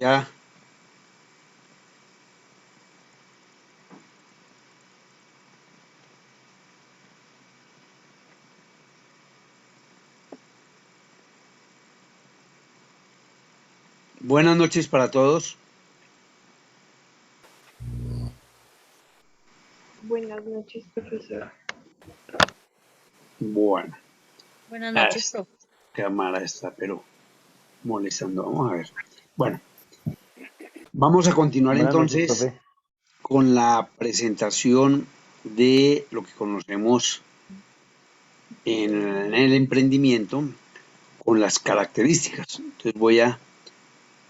Ya. Buenas noches para todos. Buenas noches, profesor. Bueno, Buenas noches, esta profe. cámara está, pero molestando. Vamos a ver. Bueno, vamos a continuar Buenas noches, entonces profe. con la presentación de lo que conocemos en el emprendimiento con las características. Entonces voy a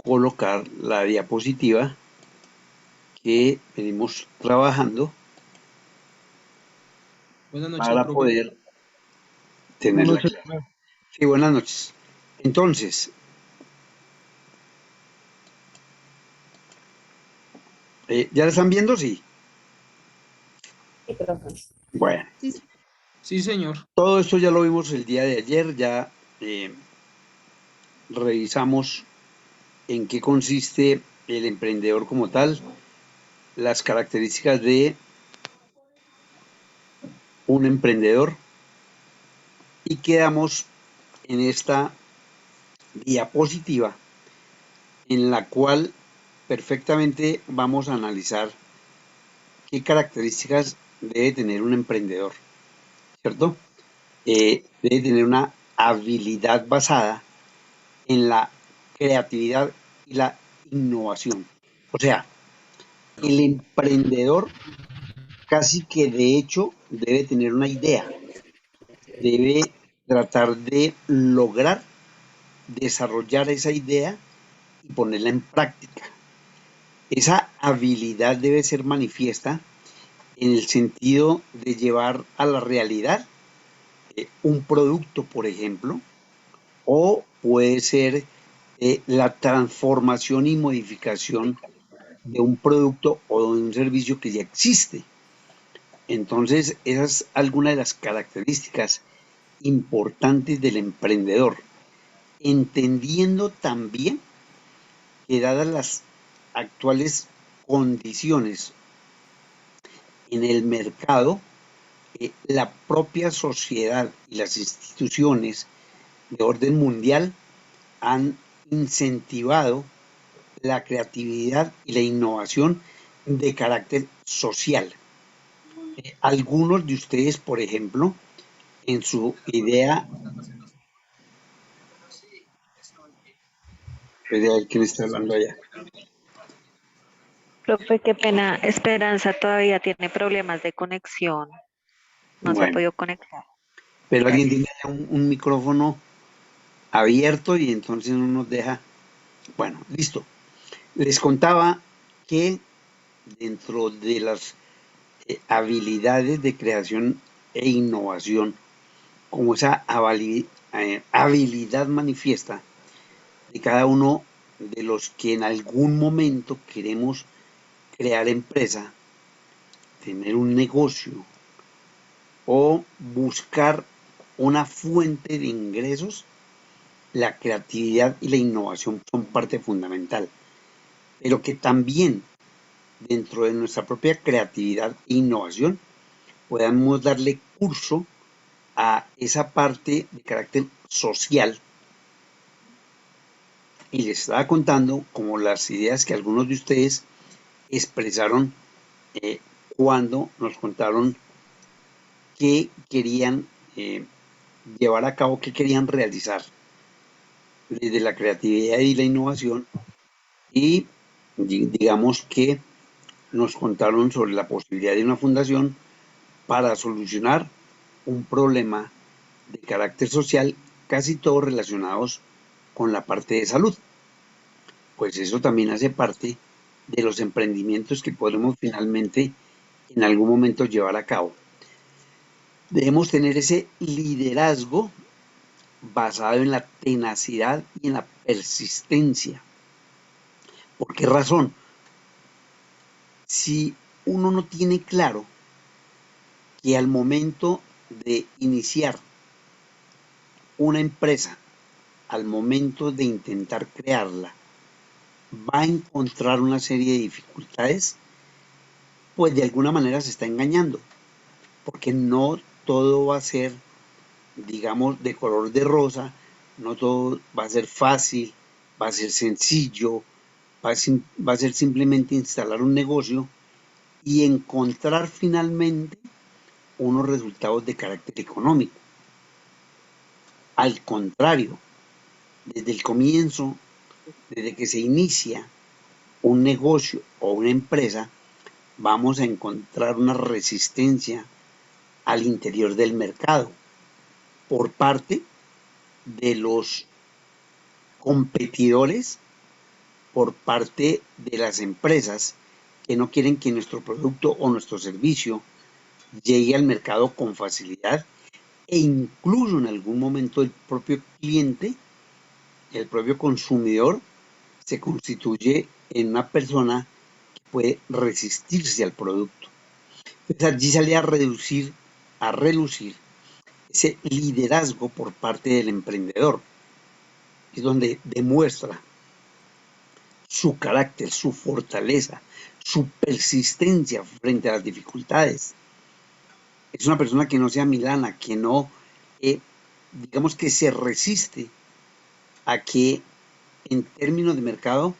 colocar la diapositiva que venimos trabajando Buenas noches, para profe. poder Buenas tenerla noches, clara. profe. Sí, buenas noches. Entonces, ¿ya la están viendo? Sí. Sí, profe. Bueno, Sí, señor. todo esto ya lo vimos el día de ayer, ya revisamos en qué consiste el emprendedor como tal, las características de un emprendedor y quedamos en esta diapositiva en la cual perfectamente vamos a analizar qué características debe tener un emprendedor, ¿cierto? Debe tener una habilidad basada en la creatividad y la innovación. O sea, el emprendedor casi que de hecho debe tener una idea, debe tratar de lograr desarrollar esa idea y ponerla en práctica. Esa habilidad debe ser manifiesta en el sentido de llevar a la realidad un producto, por ejemplo, o puede ser la transformación y modificación de un producto o de un servicio que ya existe. Entonces, esa es alguna de las características importantes del emprendedor, entendiendo también que dadas las actuales condiciones en el mercado, la propia sociedad y las instituciones de orden mundial han incentivado la creatividad y la innovación de carácter social. Algunos de ustedes, por ejemplo, en su idea, ¿quién está hablando allá? Profe, qué pena. Esperanza todavía tiene problemas de conexión. No se ha Bueno, podido conectar. pero alguien Gracias. tiene un micrófono abierto y entonces no nos deja. Bueno, listo. Les contaba que dentro de las habilidades de creación e innovación, como esa habilidad manifiesta de cada uno de los que en algún momento queremos crear empresa, tener un negocio o buscar una fuente de ingresos, la creatividad y la innovación son parte fundamental, pero que también dentro de nuestra propia creatividad e innovación podamos darle curso a esa parte de carácter social. Y les estaba contando como las ideas que algunos de ustedes expresaron cuando nos contaron qué querían llevar a cabo, qué querían realizar desde la creatividad y la innovación, y digamos que nos contaron sobre la posibilidad de una fundación para solucionar un problema de carácter social, casi todos relacionados con la parte de salud. Pues eso también hace parte de los emprendimientos que podremos finalmente en algún momento llevar a cabo. Debemos tener ese liderazgo basado en la tenacidad y en la persistencia. ¿Por qué razón? Si uno no tiene claro que al momento de iniciar una empresa, al momento de intentar crearla, va a encontrar una serie de dificultades, pues de alguna manera se está engañando, porque no todo va a ser, digamos, de color de rosa, no todo va a ser fácil, va a ser sencillo, va a ser simplemente instalar un negocio y encontrar finalmente unos resultados de carácter económico. Al contrario, desde el comienzo, desde que se inicia un negocio o una empresa, vamos a encontrar una resistencia al interior del mercado por parte de los competidores, por parte de las empresas que no quieren que nuestro producto o nuestro servicio llegue al mercado con facilidad, e incluso en algún momento el propio cliente, el propio consumidor, se constituye en una persona que puede resistirse al producto. Entonces allí sale a relucir ese liderazgo por parte del emprendedor, es donde demuestra su carácter, su fortaleza, su persistencia frente a las dificultades. Es una persona que no sea milana, que no, digamos que se resiste a que en términos de mercado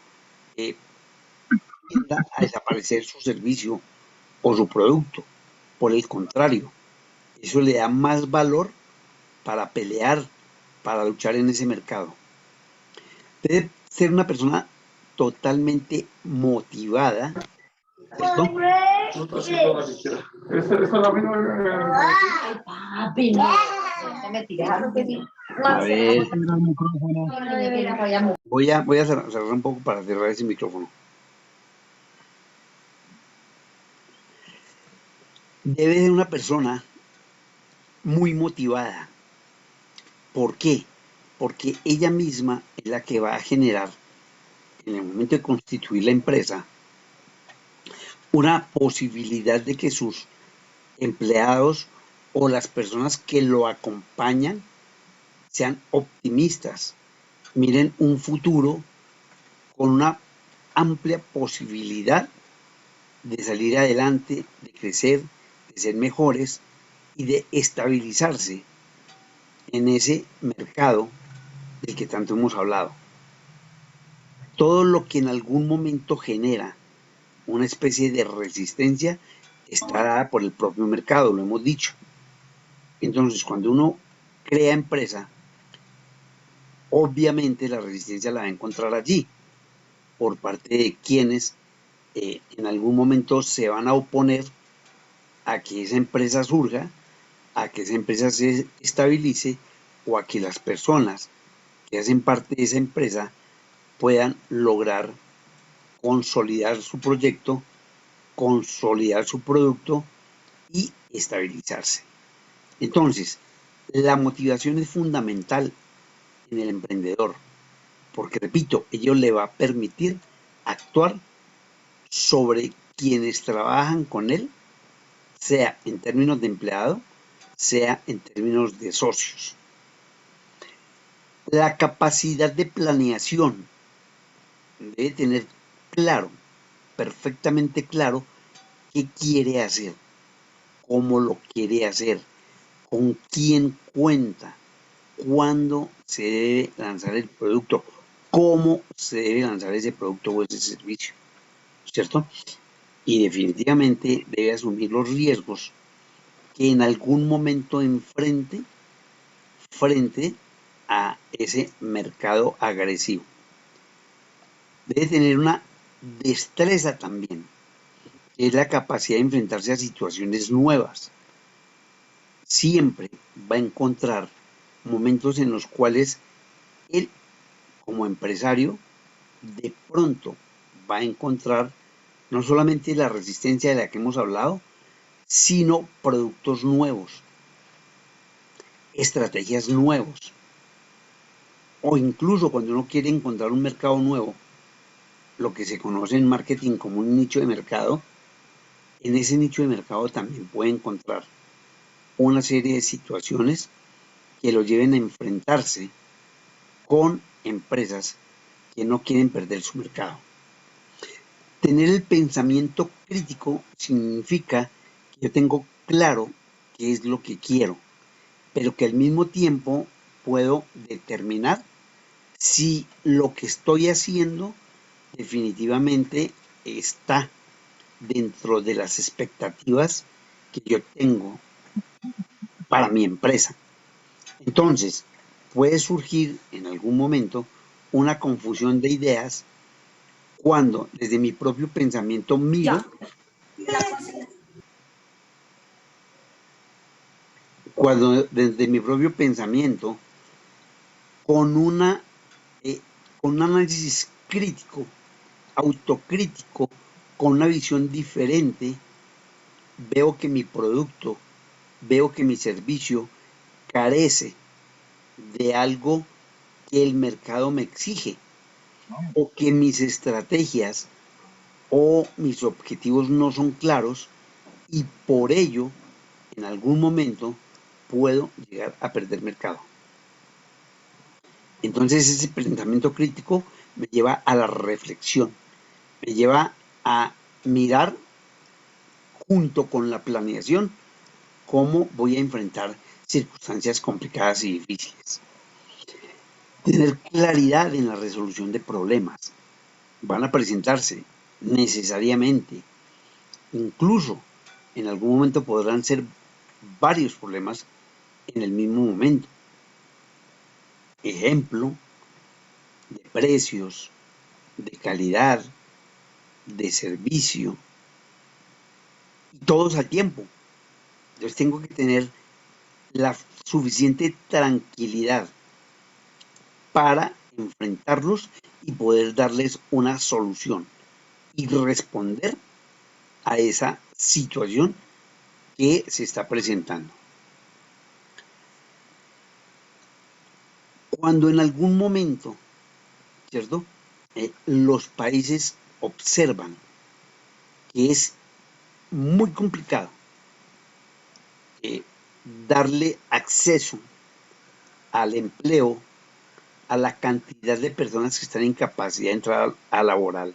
tienda a desaparecer su servicio o su producto. Por el contrario, eso le da más valor para pelear, para luchar en ese mercado. Debe ser una persona totalmente motivada, ¿cierto? A ver, voy a cerrar un poco para cerrar ese micrófono. Debe ser una persona muy motivada. ¿Por qué? Porque ella misma es la que va a generar, en el momento de constituir la empresa, una posibilidad de que sus empleados o las personas que lo acompañan sean optimistas, miren un futuro con una amplia posibilidad de salir adelante, de crecer, de ser mejores y de estabilizarse en ese mercado del que tanto hemos hablado. Todo lo que en algún momento genera una especie de resistencia está dada por el propio mercado, lo hemos dicho. Entonces, cuando uno crea empresa, obviamente la resistencia la va a encontrar allí, por parte de quienes en algún momento se van a oponer a que esa empresa surja, a que esa empresa se estabilice o a que las personas que hacen parte de esa empresa puedan lograr consolidar su proyecto, consolidar su producto y estabilizarse. Entonces, la motivación es fundamental en el emprendedor, porque repito, ello le va a permitir actuar sobre quienes trabajan con él, sea en términos de empleado, sea en términos de socios. La capacidad de planeación debe tener claro, perfectamente claro, qué quiere hacer, cómo lo quiere hacer, con quién cuenta, cuándo se debe lanzar el producto, cómo se debe lanzar ese producto o ese servicio, ¿cierto? Y definitivamente debe asumir los riesgos que en algún momento enfrente frente a ese mercado agresivo. Debe tener una destreza también, que es la capacidad de enfrentarse a situaciones nuevas. Siempre va a encontrar momentos en los cuales él, como empresario, de pronto va a encontrar no solamente la resistencia de la que hemos hablado, sino productos nuevos, estrategias nuevos, o incluso cuando uno quiere encontrar un mercado nuevo, lo que se conoce en marketing como un nicho de mercado, en ese nicho de mercado también puede encontrar una serie de situaciones que lo lleven a enfrentarse con empresas que no quieren perder su mercado. Tener el pensamiento crítico significa que yo tengo claro qué es lo que quiero, pero que al mismo tiempo puedo determinar si lo que estoy haciendo definitivamente está dentro de las expectativas que yo tengo para mi empresa. Entonces, puede surgir en algún momento una confusión de ideas cuando desde mi propio pensamiento miro, cuando desde mi propio pensamiento con con un análisis crítico, autocrítico, con una visión diferente, veo que mi producto, veo que mi servicio carece de algo que el mercado me exige, o que mis estrategias o mis objetivos no son claros, y por ello en algún momento puedo llegar a perder mercado. Entonces ese pensamiento crítico me lleva a la reflexión, me lleva a mirar junto con la planeación cómo voy a enfrentar circunstancias complicadas y difíciles. Tener claridad en la resolución de problemas. Van a presentarse necesariamente, incluso en algún momento podrán ser varios problemas en el mismo momento. Ejemplo, de precios, de calidad, de servicio, y todos al tiempo. Entonces tengo que tener la suficiente tranquilidad para enfrentarlos y poder darles una solución y responder a esa situación que se está presentando. Cuando en algún momento, ¿cierto? Los países observan que es muy complicado darle acceso al empleo a la cantidad de personas que están en capacidad de entrar a laboral,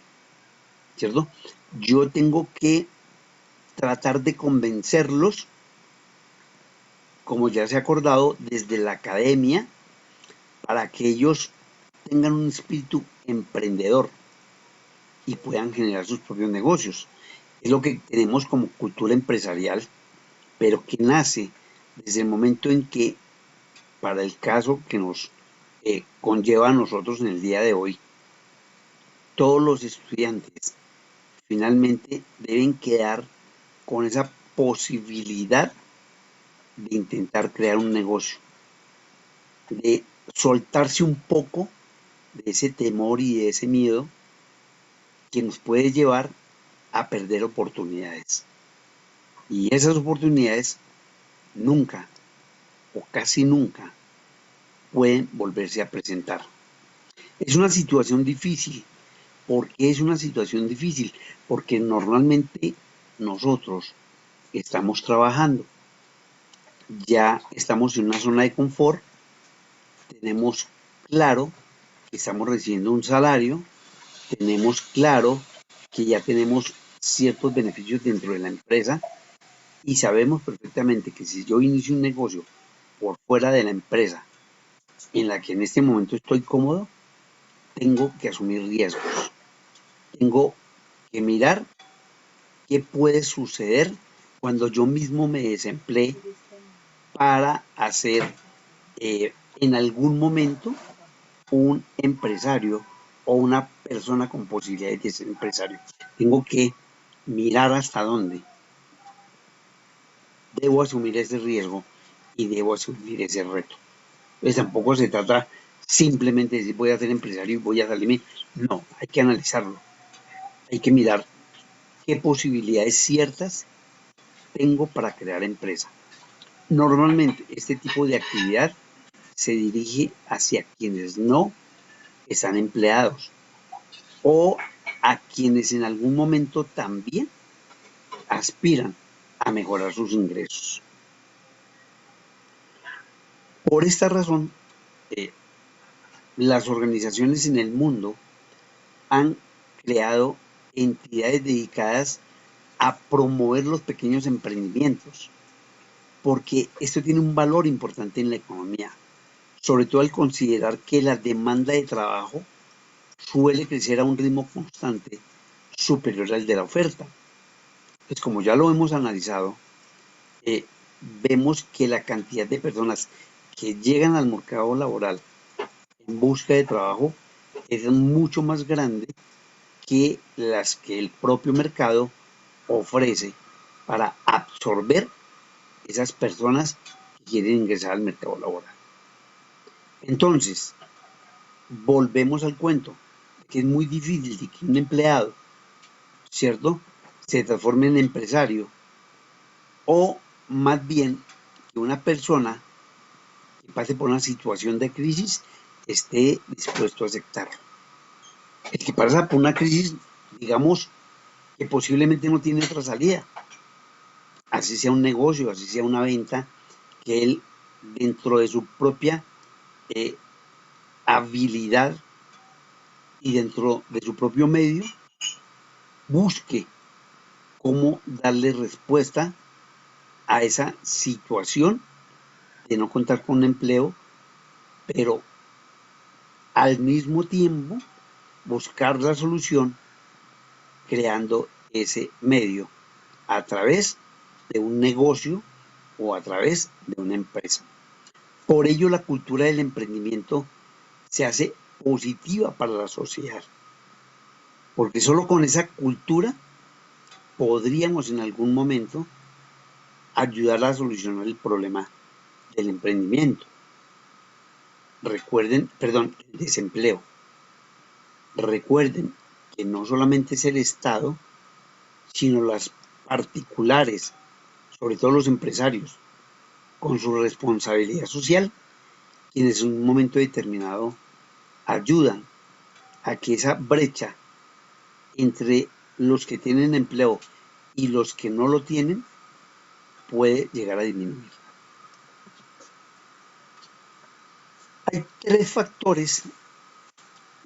¿cierto? Yo tengo que tratar de convencerlos, como ya se ha acordado, desde la academia, para que ellos tengan un espíritu emprendedor y puedan generar sus propios negocios. Es lo que tenemos como cultura empresarial, pero que nace desde el momento en que, para el caso que nos conlleva a nosotros en el día de hoy, todos los estudiantes finalmente deben quedar con esa posibilidad de intentar crear un negocio, de soltarse un poco de ese temor y de ese miedo que nos puede llevar a perder oportunidades. Y esas oportunidades nunca o casi nunca pueden volverse a presentar. Es una situación difícil. ¿Por qué es una situación difícil? Porque normalmente nosotros estamos trabajando, ya estamos en una zona de confort, tenemos claro que estamos recibiendo un salario, tenemos claro que ya tenemos ciertos beneficios dentro de la empresa y sabemos perfectamente que si yo inicio un negocio por fuera de la empresa en la que en este momento estoy cómodo, tengo que asumir riesgos. Tengo que mirar qué puede suceder cuando yo mismo me desemplee para hacer en algún momento un empresario o una persona con posibilidades de ser empresario. Tengo que mirar hasta dónde debo asumir ese riesgo y debo asumir ese reto. Entonces tampoco se trata simplemente de decir voy a ser empresario y voy a salirme. No, hay que analizarlo. Hay que mirar qué posibilidades ciertas tengo para crear empresa. Normalmente este tipo de actividad se dirige hacia quienes no están empleados o a quienes en algún momento también aspiran a mejorar sus ingresos. Por esta razón, las organizaciones en el mundo han creado entidades dedicadas a promover los pequeños emprendimientos, porque esto tiene un valor importante en la economía, sobre todo al considerar que la demanda de trabajo suele crecer a un ritmo constante superior al de la oferta. Pues como ya lo hemos analizado, vemos que la cantidad de personas que llegan al mercado laboral en busca de trabajo es mucho más grande que las que el propio mercado ofrece para absorber esas personas que quieren ingresar al mercado laboral. Entonces, volvemos al cuento, que es muy difícil de que un empleado, ¿cierto?, se transforme en empresario, o más bien que una persona que pase por una situación de crisis esté dispuesto a aceptarlo. El que pasa por una crisis, digamos, que posiblemente no tiene otra salida, así sea un negocio, así sea una venta, que él dentro de su propia habilidad y dentro de su propio medio busque cómo darle respuesta a esa situación de no contar con un empleo, pero al mismo tiempo buscar la solución creando ese medio a través de un negocio o a través de una empresa. Por ello, la cultura del emprendimiento se hace positiva para la sociedad, porque solo con esa cultura podríamos en algún momento ayudar a solucionar el problema del emprendimiento. Recuerden, perdón, el desempleo. Recuerden que no solamente es el Estado, sino las particulares, sobre todo los empresarios, con su responsabilidad social, quienes en un momento determinado ayudan a que esa brecha entre los que tienen empleo y los que no lo tienen puede llegar a disminuir. Hay tres factores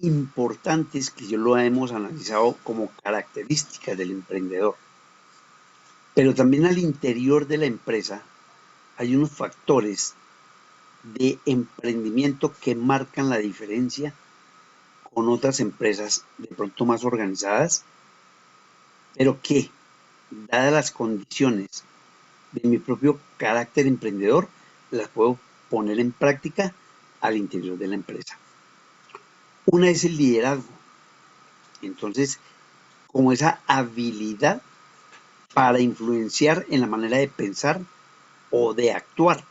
importantes que yo lo hemos analizado como características del emprendedor, pero también al interior de la empresa hay unos factores de emprendimiento que marcan la diferencia con otras empresas de pronto más organizadas, pero que, dadas las condiciones de mi propio carácter emprendedor, las puedo poner en práctica al interior de la empresa. Una es el liderazgo. Entonces, como esa habilidad para influenciar en la manera de pensar o de actuar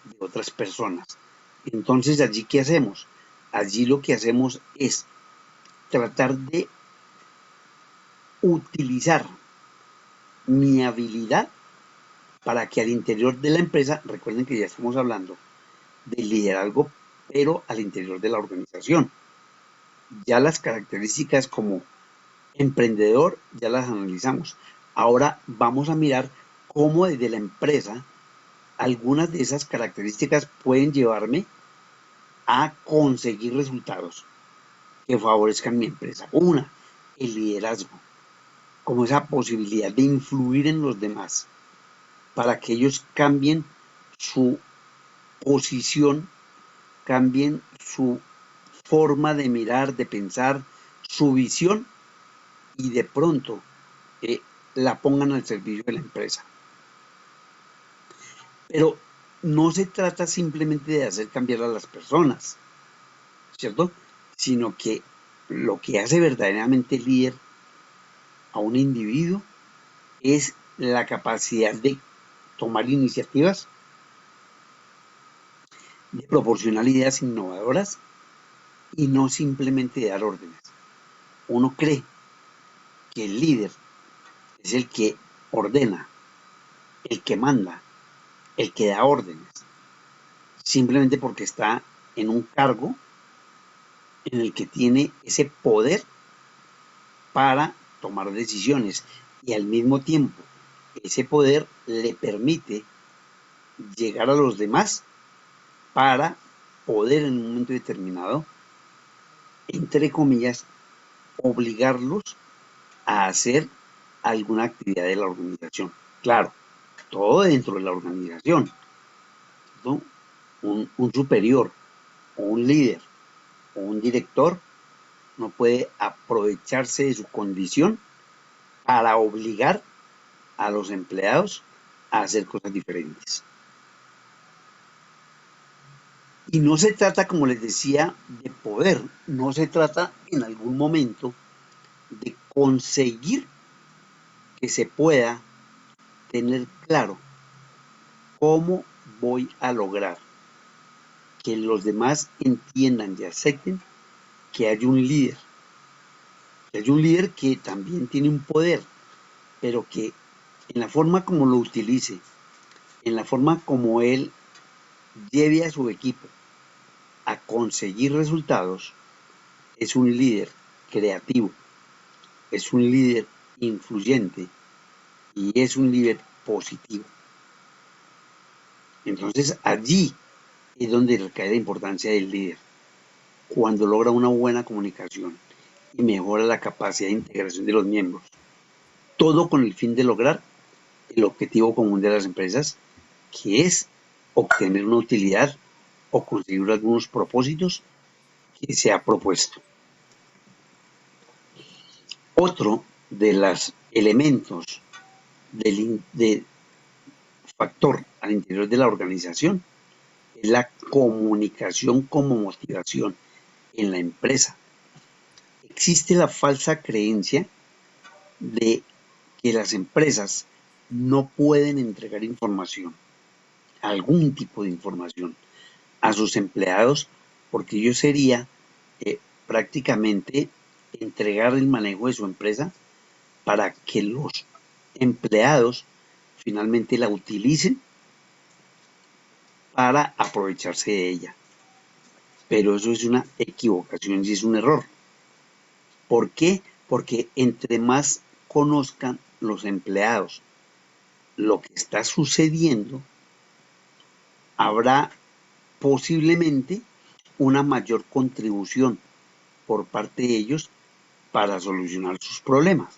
de otras personas. Entonces, allí, ¿qué hacemos? Allí lo que hacemos es tratar de utilizar mi habilidad para que al interior de la empresa, recuerden que ya estamos hablando del liderazgo, pero al interior de la organización. Ya las características como emprendedor ya las analizamos. Ahora vamos a mirar cómo desde la empresa algunas de esas características pueden llevarme a conseguir resultados que favorezcan mi empresa. Una, el liderazgo, como esa posibilidad de influir en los demás para que ellos cambien su posición, cambien su forma de mirar, de pensar, su visión y de pronto la pongan al servicio de la empresa. Pero no se trata simplemente de hacer cambiar a las personas, ¿cierto? Sino que lo que hace verdaderamente líder a un individuo es la capacidad de tomar iniciativas, de proporcionar ideas innovadoras y no simplemente de dar órdenes. Uno cree que el líder es el que ordena, el que manda, el que da órdenes, simplemente porque está en un cargo en el que tiene ese poder para tomar decisiones y al mismo tiempo ese poder le permite llegar a los demás para poder en un momento determinado, entre comillas, obligarlos a hacer alguna actividad de la organización. Claro, todo dentro de la organización, ¿no? Un superior o un líder o un director no puede aprovecharse de su condición para obligar a los empleados a hacer cosas diferentes. Y no se trata, como les decía, de poder, no se trata en algún momento de conseguir que se pueda tener claro cómo voy a lograr que los demás entiendan y acepten que hay un líder, que también tiene un poder, pero que en la forma como lo utilice, en la forma como él lleve a su equipo a conseguir resultados, es un líder creativo, es un líder influyente y es un líder positivo. Entonces allí es donde recae la importancia del líder, cuando logra una buena comunicación y mejora la capacidad de integración de los miembros, todo con el fin de lograr el objetivo común de las empresas, que es obtener una utilidad o conseguir algunos propósitos que se ha propuesto. Otro de los elementos de factor al interior de la organización es la comunicación como motivación en la empresa. Existe la falsa creencia de que las empresas no pueden entregar información, algún tipo de información, a sus empleados, porque ello sería prácticamente entregar el manejo de su empresa para que los empleados finalmente la utilicen para aprovecharse de ella. Pero eso es una equivocación y es un error. ¿Por qué? Porque entre más conozcan los empleados lo que está sucediendo, habrá posiblemente una mayor contribución por parte de ellos para solucionar sus problemas.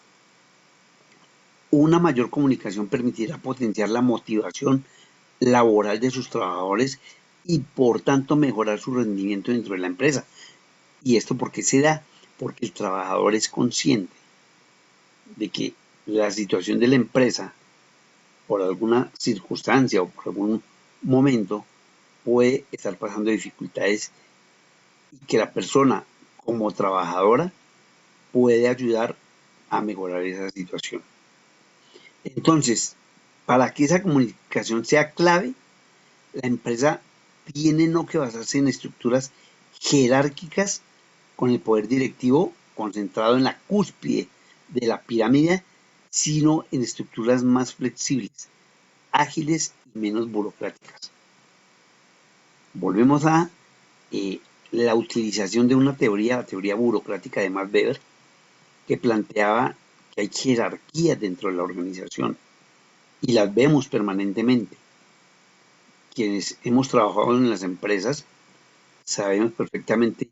Una mayor comunicación permitirá potenciar la motivación laboral de sus trabajadores y por tanto mejorar su rendimiento dentro de la empresa. ¿Y esto por qué se da? Porque el trabajador es consciente de que la situación de la empresa, por alguna circunstancia o por algún momento, puede estar pasando dificultades y que la persona como trabajadora puede ayudar a mejorar esa situación. Entonces, para que esa comunicación sea clave, la empresa tiene no que basarse en estructuras jerárquicas con el poder directivo concentrado en la cúspide de la pirámide, sino en estructuras más flexibles, ágiles y menos burocráticas. Volvemos a la utilización de una teoría, la teoría burocrática de Max Weber, que planteaba que hay jerarquías dentro de la organización y las vemos permanentemente. Quienes hemos trabajado en las empresas sabemos perfectamente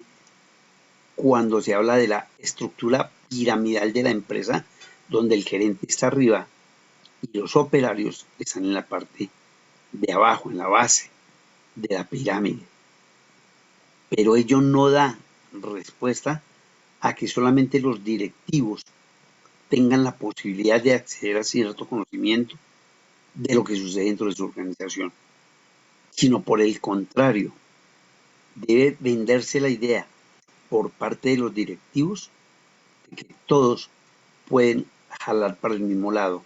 cuando se habla de la estructura piramidal de la empresa, donde el gerente está arriba y los operarios están en la parte de abajo, en la base de la pirámide. Pero ello no da respuesta a que solamente los directivos tengan la posibilidad de acceder a cierto conocimiento de lo que sucede dentro de su organización, sino por el contrario, debe venderse la idea por parte de los directivos de que todos pueden jalar para el mismo lado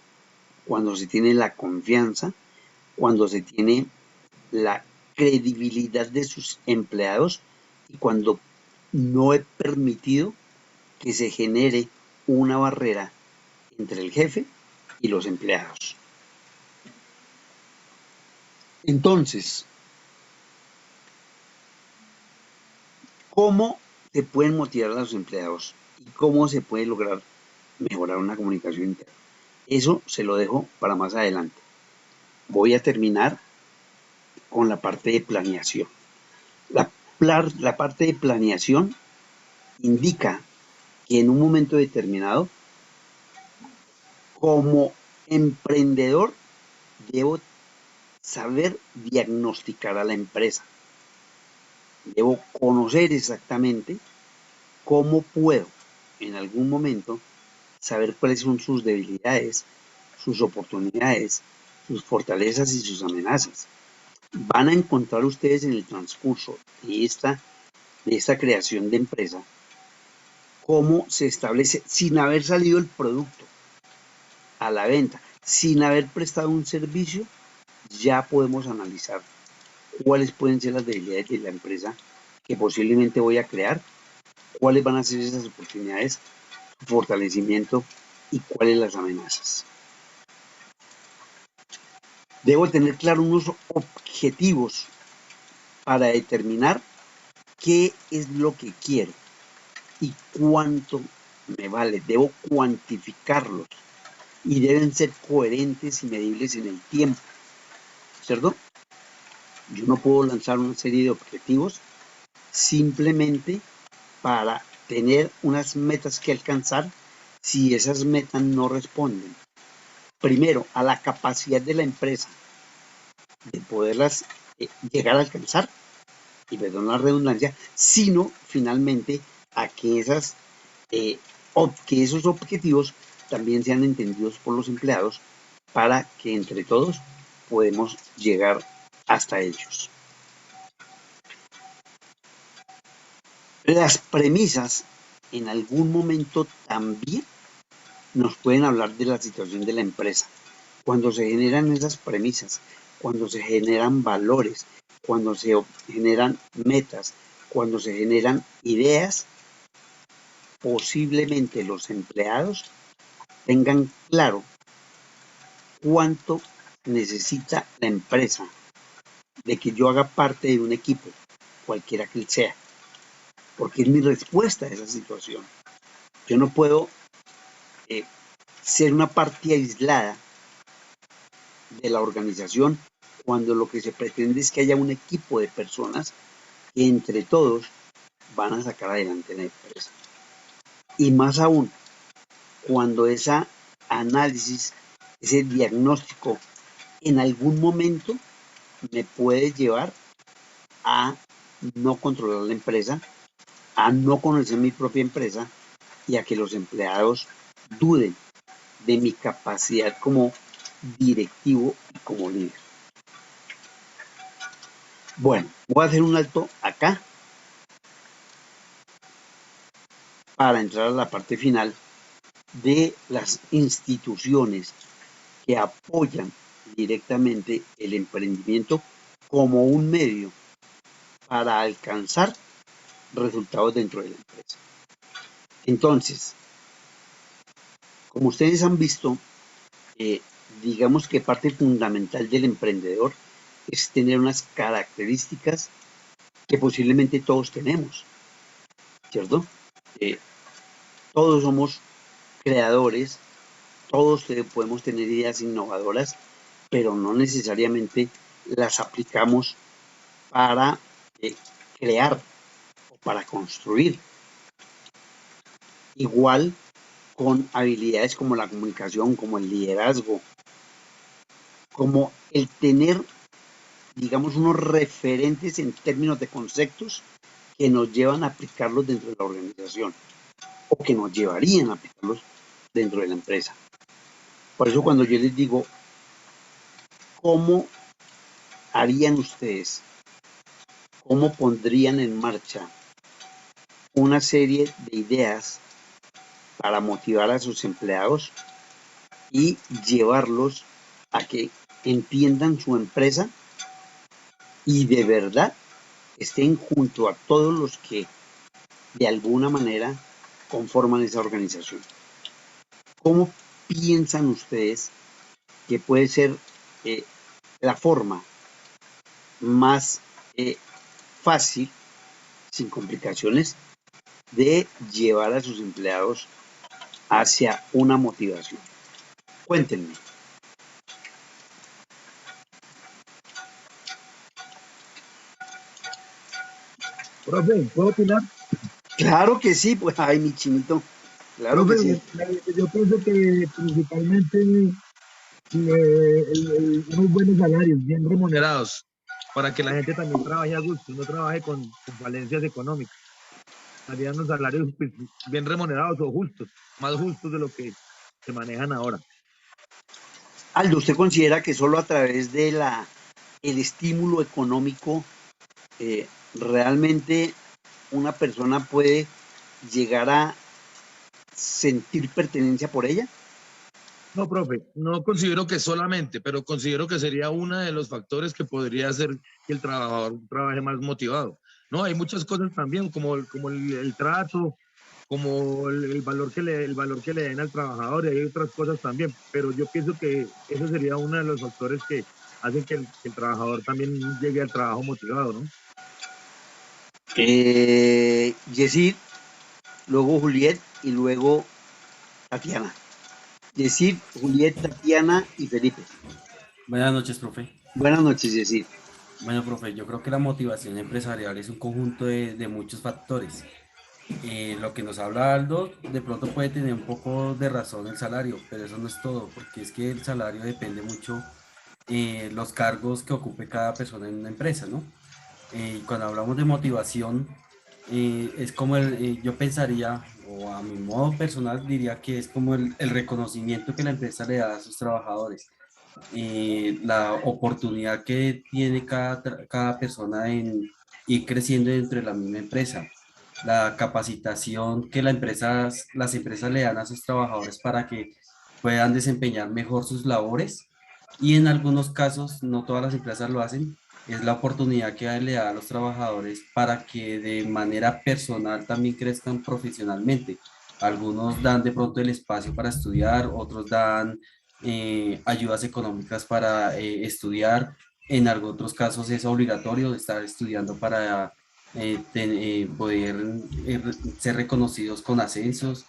cuando se tiene la confianza, cuando se tiene la credibilidad de sus empleados y cuando no he permitido que se genere una barrera entre el jefe y los empleados. Entonces, ¿cómo se pueden motivar a los empleados y cómo se puede lograr mejorar una comunicación interna? Eso se lo dejo para más adelante. Voy a terminar con la parte de planeación. La parte de planeación indica que en un momento determinado, como emprendedor, debo saber diagnosticar a la empresa. Debo conocer exactamente cómo puedo en algún momento saber cuáles son sus debilidades, sus oportunidades, sus fortalezas y sus amenazas. Van a encontrar ustedes en el transcurso de esta creación de empresa cómo se establece sin haber salido el producto a la venta, sin haber prestado un servicio, ya podemos analizar cuáles pueden ser las debilidades de la empresa que posiblemente voy a crear, cuáles van a ser esas oportunidades, su fortalecimiento y cuáles las amenazas. Debo tener claro unos objetivos para determinar qué es lo que quiero y cuánto me vale. Debo cuantificarlos y deben ser coherentes y medibles en el tiempo, ¿cierto? Yo no puedo lanzar una serie de objetivos simplemente para tener unas metas que alcanzar si esas metas no responden, primero, a la capacidad de la empresa de poderlas llegar a alcanzar, y perdón la redundancia, sino finalmente a que que esos objetivos también sean entendidos por los empleados para que entre todos podemos llegar hasta ellos. Las premisas en algún momento también nos pueden hablar de la situación de la empresa. Cuando se generan esas premisas, cuando se generan valores, cuando se generan metas, cuando se generan ideas, posiblemente los empleados tengan claro cuánto necesita la empresa de que yo haga parte de un equipo, cualquiera que sea, porque es mi respuesta a esa situación. Yo no puedo ser una parte aislada de la organización cuando lo que se pretende es que haya un equipo de personas que entre todos van a sacar adelante la empresa. Y más aún, cuando ese análisis, ese diagnóstico en algún momento me puede llevar a no controlar la empresa, a no conocer mi propia empresa y a que los empleados duden de mi capacidad como directivo y como líder. Bueno, voy a hacer un alto acá para entrar a la parte final de las instituciones que apoyan directamente el emprendimiento como un medio para alcanzar resultados dentro de la empresa. Entonces, como ustedes han visto, digamos que parte fundamental del emprendedor es tener unas características que posiblemente todos tenemos, ¿cierto? Todos somos creadores, todos podemos tener ideas innovadoras, pero no necesariamente las aplicamos para crear o para construir. Igual con habilidades como la comunicación, como el liderazgo, como el tener, digamos, unos referentes en términos de conceptos que nos llevan a aplicarlos dentro de la organización o que nos llevarían a aplicarlos dentro de la empresa. Por eso cuando yo les digo, ¿cómo harían ustedes? ¿Cómo pondrían en marcha una serie de ideas para motivar a sus empleados y llevarlos a que entiendan su empresa y de verdad estén junto a todos los que de alguna manera conforman esa organización? ¿Cómo piensan ustedes que puede ser la forma más fácil, sin complicaciones, de llevar a sus empleados hacia una motivación? Cuéntenme. Profe, ¿puedo opinar? Claro que sí, pues, ay, mi chinito, Claro que Profe, sí. yo pienso que principalmente unos buenos salarios, bien remunerados, para que la gente también trabaje a gusto, no trabaje con falencias económicas. Harían unos salarios pues, bien remunerados o justos, más justos de lo que se manejan ahora. Aldo, ¿usted considera que solo a través de el estímulo económico realmente una persona puede llegar a sentir pertenencia por ella? No, profe, no considero que solamente, pero considero que sería uno de los factores que podría hacer que el trabajador trabaje más motivado. No, hay muchas cosas también, como el trato, como el valor que le den al trabajador, y hay otras cosas también, pero yo pienso que eso sería uno de los factores que hacen que el trabajador también llegue al trabajo motivado, ¿no? Yesir, luego Juliet y luego Tatiana. Yesir, Juliet, Tatiana y Felipe. Buenas noches, profe. Buenas noches, Yesir. Bueno, profe, yo creo que la motivación empresarial es un conjunto de muchos factores. Lo que nos habla Aldo, de pronto puede tener un poco de razón el salario, pero eso no es todo, porque es que el salario depende mucho los cargos que ocupe cada persona en una empresa, ¿no? Y cuando hablamos de motivación, es como yo pensaría, o a mi modo personal diría que es como el reconocimiento que la empresa le da a sus trabajadores, la oportunidad que tiene cada persona en ir creciendo dentro de la misma empresa, la capacitación que las empresas le dan a sus trabajadores para que puedan desempeñar mejor sus labores, y en algunos casos, no todas las empresas lo hacen, es la oportunidad que le da a los trabajadores para que de manera personal también crezcan profesionalmente. Algunos dan de pronto el espacio para estudiar, otros dan ayudas económicas para estudiar. En algunos otros casos es obligatorio estar estudiando para poder ser reconocidos con ascensos.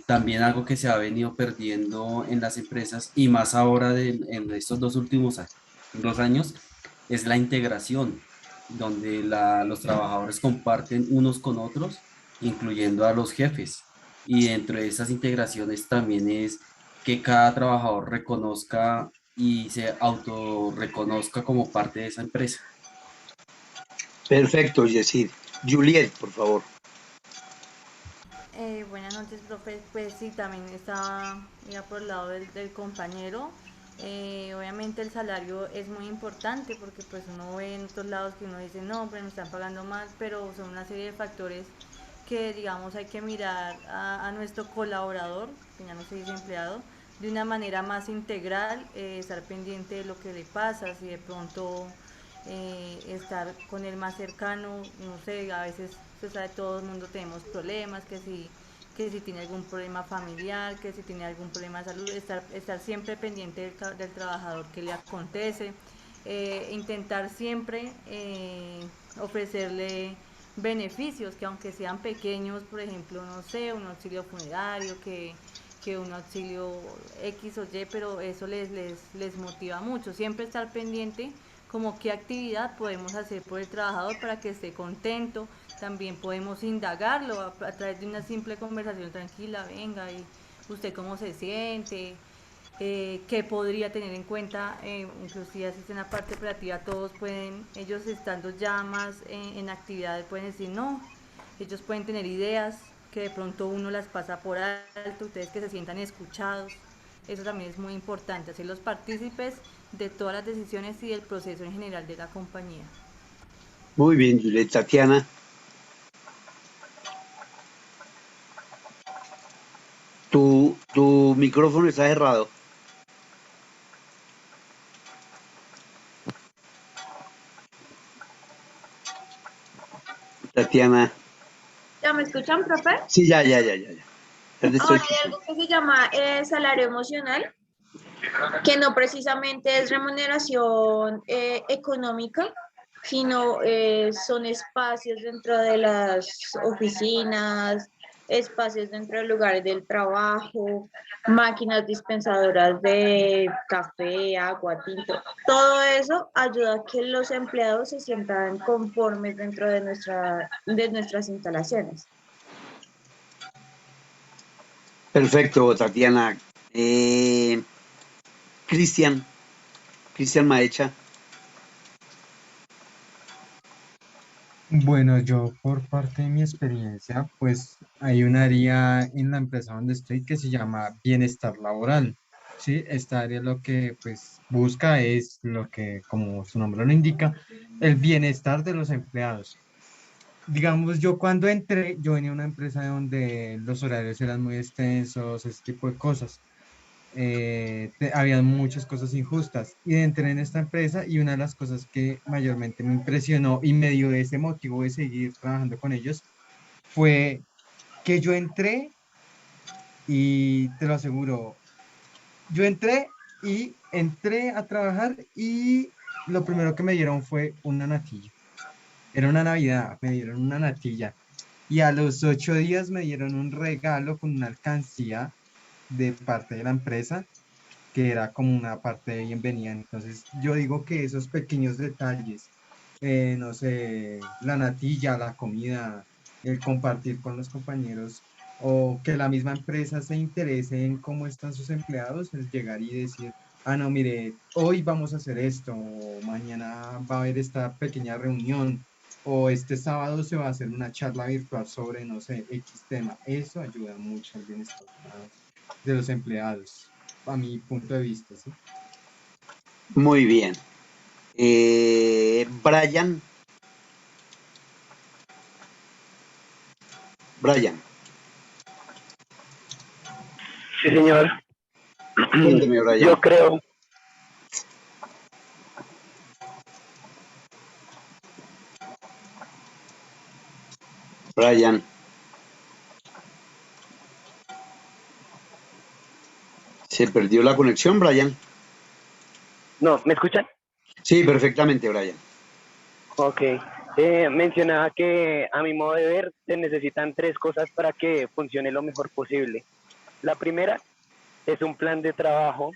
También algo que se ha venido perdiendo en las empresas y más ahora en estos dos últimos 2 años es la integración, donde los trabajadores comparten unos con otros, incluyendo a los jefes. Y dentro de esas integraciones también es que cada trabajador reconozca y se autorreconozca como parte de esa empresa. Perfecto, Yesir. Juliet, por favor. Buenas noches, profe. Pues sí, también estaba ya por el lado del compañero. Obviamente el salario es muy importante porque pues uno ve en otros lados que uno dice, no, pues me están pagando más, pero son una serie de factores que digamos hay que mirar a nuestro colaborador, que ya no se dice empleado, de una manera más integral, estar pendiente de lo que le pasa, si de pronto estar con él más cercano, no sé, a veces se sabe, todo el mundo tenemos problemas, que si tiene algún problema familiar, que si tiene algún problema de salud, estar siempre pendiente del trabajador que le acontece, intentar siempre ofrecerle beneficios que aunque sean pequeños, por ejemplo, no sé, un auxilio funerario, que un auxilio X o Y, pero eso les motiva mucho, siempre estar pendiente como qué actividad podemos hacer por el trabajador para que esté contento. También podemos indagarlo a través de una simple conversación tranquila, venga, y usted cómo se siente, qué podría tener en cuenta, inclusive así en la parte operativa, todos pueden, ellos estando ya más en actividades, pueden decir no, ellos pueden tener ideas que de pronto uno las pasa por alto, ustedes que se sientan escuchados, eso también es muy importante, hacerlos partícipes de todas las decisiones y del proceso en general de la compañía. Muy bien, Juliet. Tatiana, tu micrófono está cerrado. Tatiana. ¿Ya me escuchan, profe? Sí, ya. Ya te estoy Ahora hay escuchando. algo que se llama salario emocional, que no precisamente es remuneración económica, sino son espacios dentro de las oficinas, espacios dentro de lugares del trabajo, máquinas dispensadoras de café, agua, tinto. Todo eso ayuda a que los empleados se sientan conformes dentro de nuestras instalaciones. Perfecto, Tatiana. Cristian Maecha. Bueno, yo por parte de mi experiencia, pues hay un área en la empresa donde estoy que se llama bienestar laboral. Sí, esta área lo que pues busca es lo que, como su nombre lo indica, el bienestar de los empleados. Digamos, yo cuando entré, yo venía a una empresa donde los horarios eran muy extensos, ese tipo de cosas. Había muchas cosas injustas y entré en esta empresa y una de las cosas que mayormente me impresionó y me dio ese motivo de seguir trabajando con ellos fue que yo entré y te lo aseguro, yo entré a trabajar y lo primero que me dieron fue una natilla. Era una Navidad, me dieron una natilla y a los 8 días me dieron un regalo con una alcancía de parte de la empresa que era como una parte de bienvenida. Entonces, yo digo que esos pequeños detalles, no sé, la natilla, la comida, el compartir con los compañeros o que la misma empresa se interese en cómo están sus empleados, es llegar y decir, ah, no, mire, hoy vamos a hacer esto, o mañana va a haber esta pequeña reunión, o este sábado se va a hacer una charla virtual sobre, no sé, X tema. Eso ayuda mucho al bienestar de los empleados a mi punto de vista, ¿sí? Muy bien. Brian. Sí, señor. Cuénteme, Brian. Yo creo. Brian. ¿Se perdió la conexión, Brian? No, ¿me escuchan? Sí, perfectamente, Brian. Ok. Mencionaba que a mi modo de ver se necesitan 3 cosas para que funcione lo mejor posible. La primera es un plan de trabajo,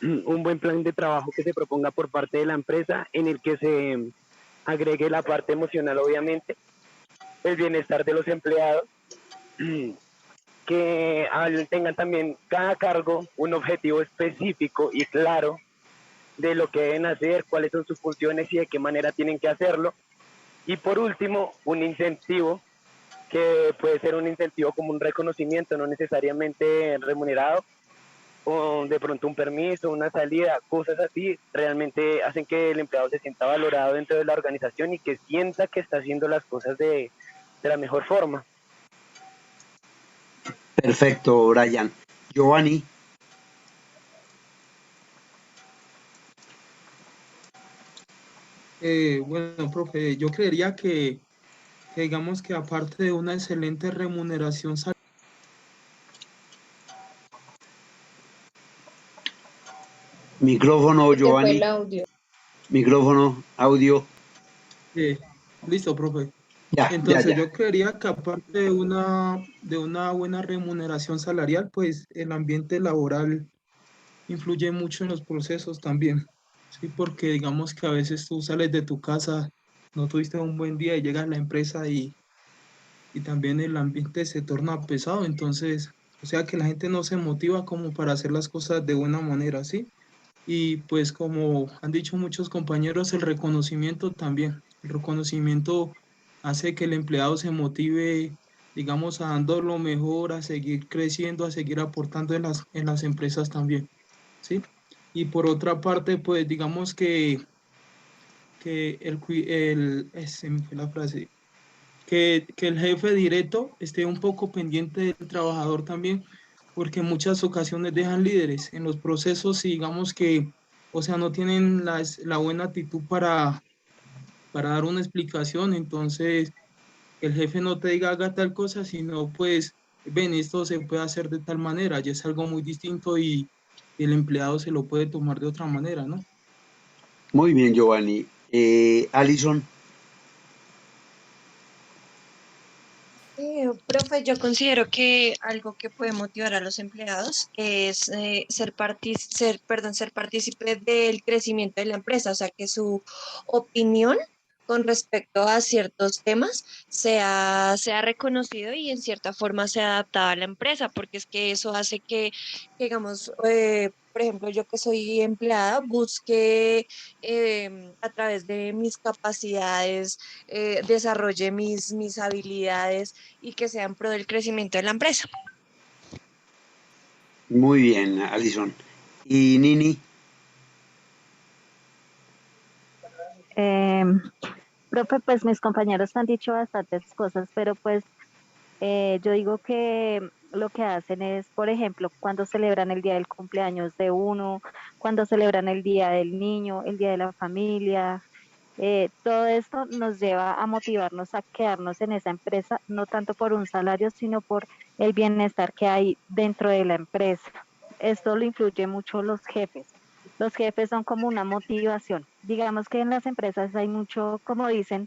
un buen plan de trabajo que se proponga por parte de la empresa en el que se agregue la parte emocional, obviamente, el bienestar de los empleados, que tengan también cada cargo un objetivo específico y claro de lo que deben hacer, cuáles son sus funciones y de qué manera tienen que hacerlo. Y por último, un incentivo, que puede ser un incentivo como un reconocimiento, no necesariamente remunerado, o de pronto un permiso, una salida, cosas así, realmente hacen que el empleado se sienta valorado dentro de la organización y que sienta que está haciendo las cosas de la mejor forma. Perfecto, Brian. Giovanni. Bueno, profe, yo creería que digamos que aparte de una excelente remuneración Micrófono, Se te fue el Giovanni. audio. Micrófono, audio. listo, profe. Ya. Entonces yo creería que aparte de una buena remuneración salarial, pues el ambiente laboral influye mucho en los procesos también, ¿sí? Porque digamos que a veces tú sales de tu casa, no tuviste un buen día y llegas a la empresa y también el ambiente se torna pesado, entonces, o sea que la gente no se motiva como para hacer las cosas de buena manera, ¿sí? Y pues como han dicho muchos compañeros, el reconocimiento también. El reconocimiento hace que el empleado se motive, digamos, a dando lo mejor, a seguir creciendo, a seguir aportando en las empresas también, ¿sí? Y por otra parte, pues digamos que se me fue la frase, que el jefe directo esté un poco pendiente del trabajador también, porque en muchas ocasiones dejan líderes en los procesos y digamos que, o sea, no tienen la buena actitud para dar una explicación, entonces el jefe no te diga haga tal cosa, sino pues, ven, esto se puede hacer de tal manera, ya es algo muy distinto y el empleado se lo puede tomar de otra manera, ¿no? Muy bien, Giovanni. Alison. Profe, yo considero que algo que puede motivar a los empleados es ser partícipe del crecimiento de la empresa, o sea, que su opinión con respecto a ciertos temas sea reconocido y en cierta forma sea adaptado a la empresa, porque es que eso hace digamos, por ejemplo, yo que soy empleada, busque a través de mis capacidades, desarrolle mis habilidades y que sea en pro del crecimiento de la empresa. Muy bien, Alison. ¿Y Nini? Profe, pues mis compañeros han dicho bastantes cosas, pero pues yo digo que lo que hacen es, por ejemplo, cuando celebran el día del cumpleaños de uno, cuando celebran el día del niño, el día de la familia, todo esto nos lleva a motivarnos a quedarnos en esa empresa, no tanto por un salario, sino por el bienestar que hay dentro de la empresa. Esto lo influye mucho los jefes. Los jefes son como una motivación. Digamos que en las empresas hay mucho, como dicen,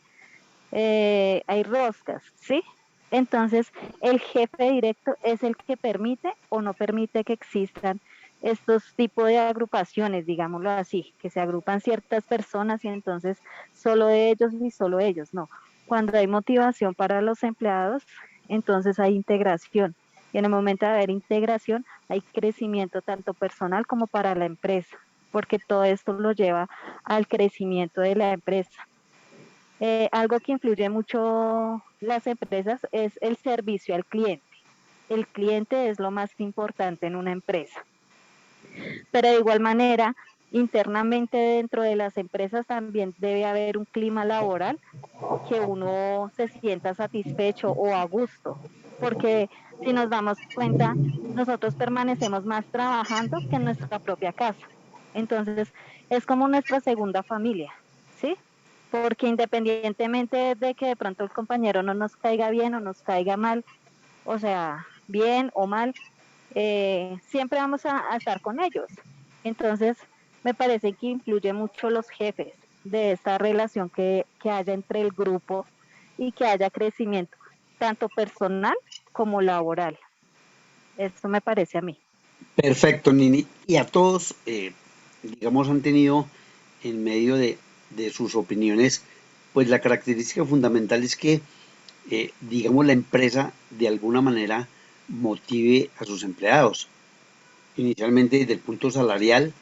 hay roscas, ¿sí? Entonces, el jefe directo es el que permite o no permite que existan estos tipos de agrupaciones, digámoslo así, que se agrupan ciertas personas y entonces solo ellos y solo ellos, no. Cuando hay motivación para los empleados, entonces hay integración. Y en el momento de haber integración, hay crecimiento tanto personal como para la empresa, porque todo esto lo lleva al crecimiento de la empresa. Algo que influye mucho las empresas es el servicio al cliente. El cliente es lo más importante en una empresa. Pero de igual manera, internamente dentro de las empresas también debe haber un clima laboral que uno se sienta satisfecho o a gusto. Porque si nos damos cuenta, nosotros permanecemos más trabajando que en nuestra propia casa. Entonces, es como nuestra segunda familia, ¿sí? Porque independientemente de que de pronto el compañero no nos caiga bien o nos caiga mal, o sea, bien o mal, siempre vamos a estar con ellos. Entonces, me parece que influye mucho los jefes de esta relación que haya entre el grupo y que haya crecimiento, tanto personal como laboral. Eso me parece a mí. Perfecto, Nini. Y a todos, digamos, han tenido en medio de sus opiniones, pues la característica fundamental es que, digamos, la empresa de alguna manera motive a sus empleados. Inicialmente desde el punto salarial,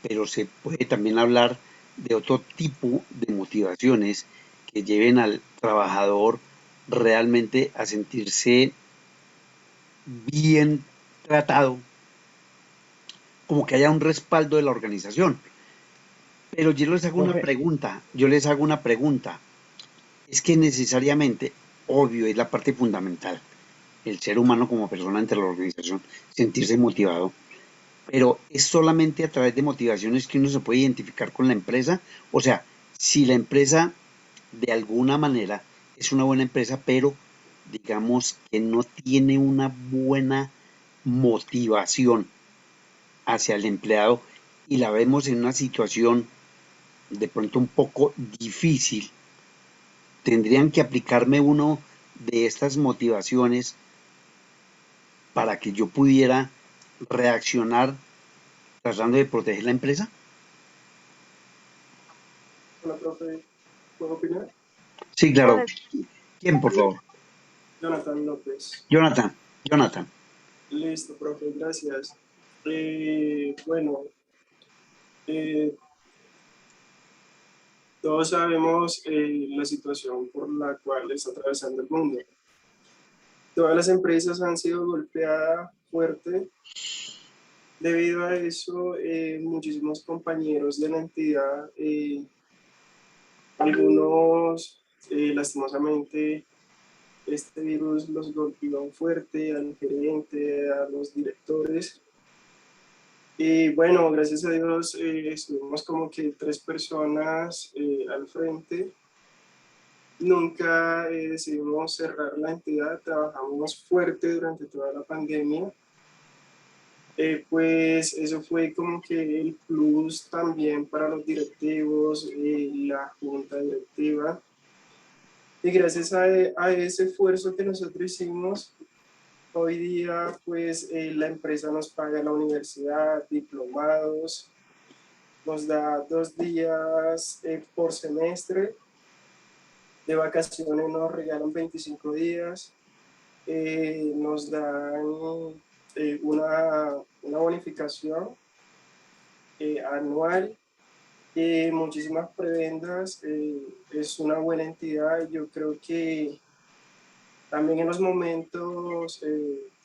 pero se puede también hablar de otro tipo de motivaciones que lleven al trabajador realmente a sentirse bien tratado, como que haya un respaldo de la organización. Pero yo les hago una Profe, pregunta, es que necesariamente, obvio, es la parte fundamental, el ser humano como persona entre la organización, sentirse motivado, pero es solamente a través de motivaciones que uno se puede identificar con la empresa. O sea, si la empresa de alguna manera es una buena empresa, pero digamos que no tiene una buena motivación hacia el empleado y la vemos en una situación de pronto un poco difícil, tendrían que aplicarme uno de estas motivaciones para que yo pudiera reaccionar tratando de proteger la empresa. Hola, profe, ¿puedo opinar? Sí, claro. ¿Quién, por favor? Jonathan López. Jonathan. Listo, profe, gracias. Bueno, eh, todos sabemos la situación por la cual está atravesando el mundo. Todas las empresas han sido golpeadas fuerte. Debido a eso, muchísimos compañeros de la entidad, algunos lastimosamente, este virus los golpeó fuerte al gerente, a los directores. Y bueno, gracias a Dios estuvimos como que 3 personas al frente. Nunca decidimos cerrar la entidad, trabajamos fuerte durante toda la pandemia. Pues eso fue como que el plus también para los directivos, la junta directiva. Y gracias a ese esfuerzo que nosotros hicimos, hoy día pues la empresa nos paga la universidad, diplomados, nos da 2 días por semestre De vacaciones nos regalan 25 días, nos dan una bonificación anual, muchísimas prebendas, es una buena entidad. Yo creo que también en los momentos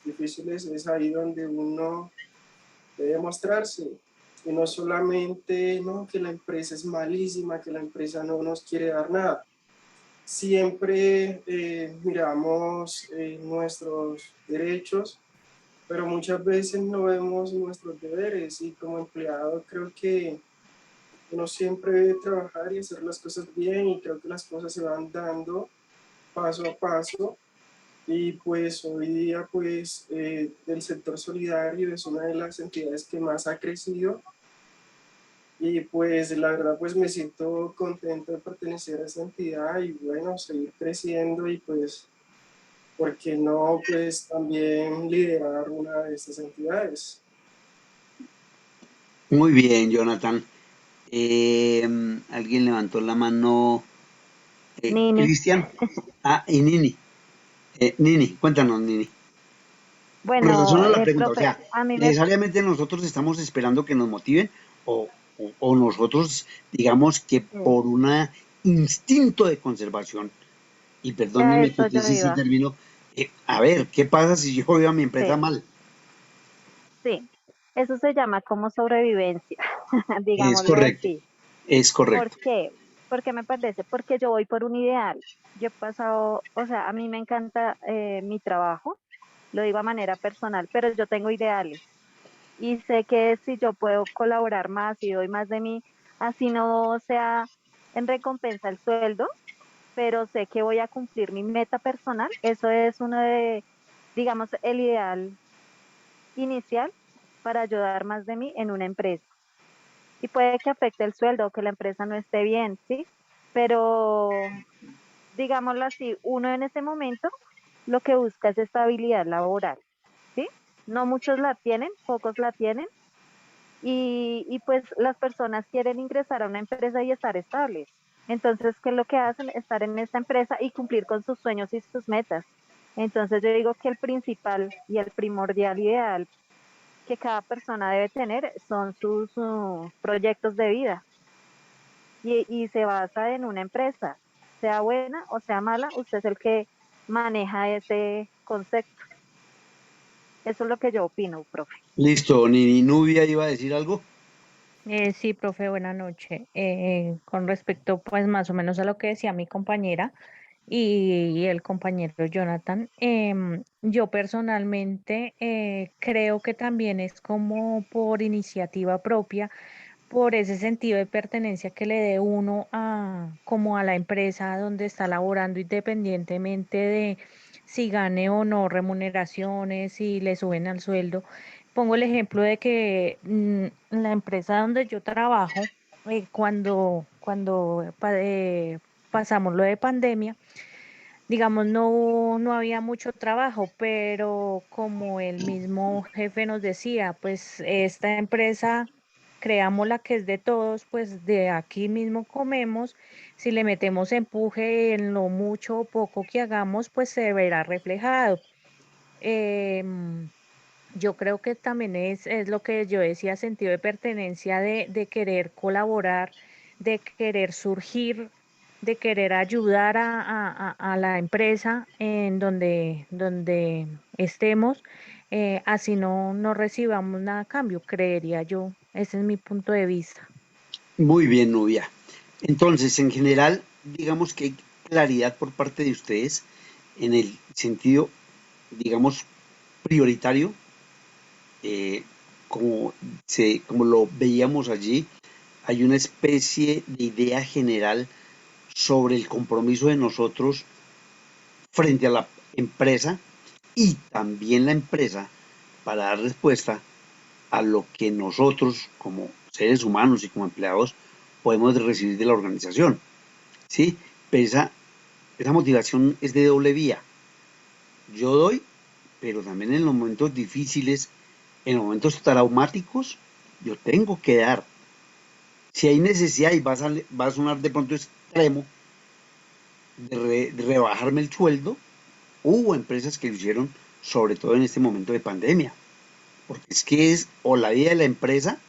difíciles es ahí donde uno debe mostrarse. Y no solamente no, que la empresa es malísima, que la empresa no nos quiere dar nada. Siempre miramos nuestros derechos, pero muchas veces no vemos nuestros deberes, y como empleado creo que uno siempre debe trabajar y hacer las cosas bien, y creo que las cosas se van dando paso a paso. Y pues hoy día pues el sector solidario es una de las entidades que más ha crecido, y pues la verdad pues me siento contento de pertenecer a esta entidad y bueno, seguir creciendo, y pues ¿por qué no pues también liderar una de estas entidades? Muy bien, Jonathan. Alguien levantó la mano. Nini. Cristian. Ah, y Nini. Nini, cuéntanos, Nini. Con Bueno, relación a la pregunta, o profe, sea, a mí me... necesariamente nosotros estamos esperando que nos motiven o nosotros digamos que por un instinto de conservación, y A perdónenme que eso yo utilice ese iba. término, a ver, ¿qué pasa si yo veo a mi empresa Sí, mal? sí. Eso se llama como sobrevivencia, Es digámoslo correcto, así. es ¿Por correcto. qué? ¿Por qué me parece? Porque yo voy por un ideal. Yo he pasado, o sea, a mí me encanta mi trabajo, lo digo a manera personal, pero yo tengo ideales y sé que si yo puedo colaborar más y doy más de mí, así no sea en recompensa el sueldo, pero sé que voy a cumplir mi meta personal. Eso es uno de, digamos, el ideal inicial para ayudar más de mí en una empresa. Y puede que afecte el sueldo o que la empresa no esté bien, ¿sí? Pero, digámoslo así, uno en ese momento lo que busca es estabilidad laboral, ¿sí? No muchos la tienen, pocos la tienen, y pues las personas quieren ingresar a una empresa y estar estables. Entonces, ¿qué es lo que hacen? Estar en esta empresa y cumplir con sus sueños y sus metas. Entonces, yo digo que el principal y el primordial ideal que cada persona debe tener son sus proyectos de vida, y se basa en una empresa, sea buena o sea mala, usted es el que maneja ese concepto. Eso es lo que yo opino, profe. Listo, Nini. Nubia iba a decir algo. Sí, profe, buena noche. Con respecto, pues, más o menos a lo que decía mi compañera y el compañero Jonathan, yo personalmente creo que también es como por iniciativa propia, por ese sentido de pertenencia que le dé uno a, como a la empresa donde está laborando, independientemente de si gane o no remuneraciones, si le suben al sueldo. Pongo el ejemplo de que la empresa donde yo trabajo, cuando pasamos lo de pandemia, digamos, no había mucho trabajo, pero como el mismo jefe nos decía, pues esta empresa, creamos la que es de todos, pues de aquí mismo comemos, si le metemos empuje en lo mucho o poco que hagamos, pues se verá reflejado. Em, yo creo que también es lo que yo decía, sentido de pertenencia, de querer colaborar, de querer surgir, de querer ayudar a la empresa en donde estemos, así no recibamos nada a cambio, creería yo. Ese es mi punto de vista. Muy bien, Nubia. Entonces, en general, digamos que hay claridad por parte de ustedes en el sentido, digamos, prioritario, eh, como lo veíamos allí, hay una especie de idea general sobre el compromiso de nosotros frente a la empresa, y también la empresa para dar respuesta a lo que nosotros como seres humanos y como empleados podemos recibir de la organización, ¿sí? Pero esa motivación es de doble vía. Yo doy, pero también en los momentos difíciles, en los momentos traumáticos, yo tengo que dar. Si hay necesidad y va a sonar de pronto extremo, de rebajarme el sueldo. Hubo empresas que lo hicieron, sobre todo en este momento de pandemia, porque es que es o la vida de la empresa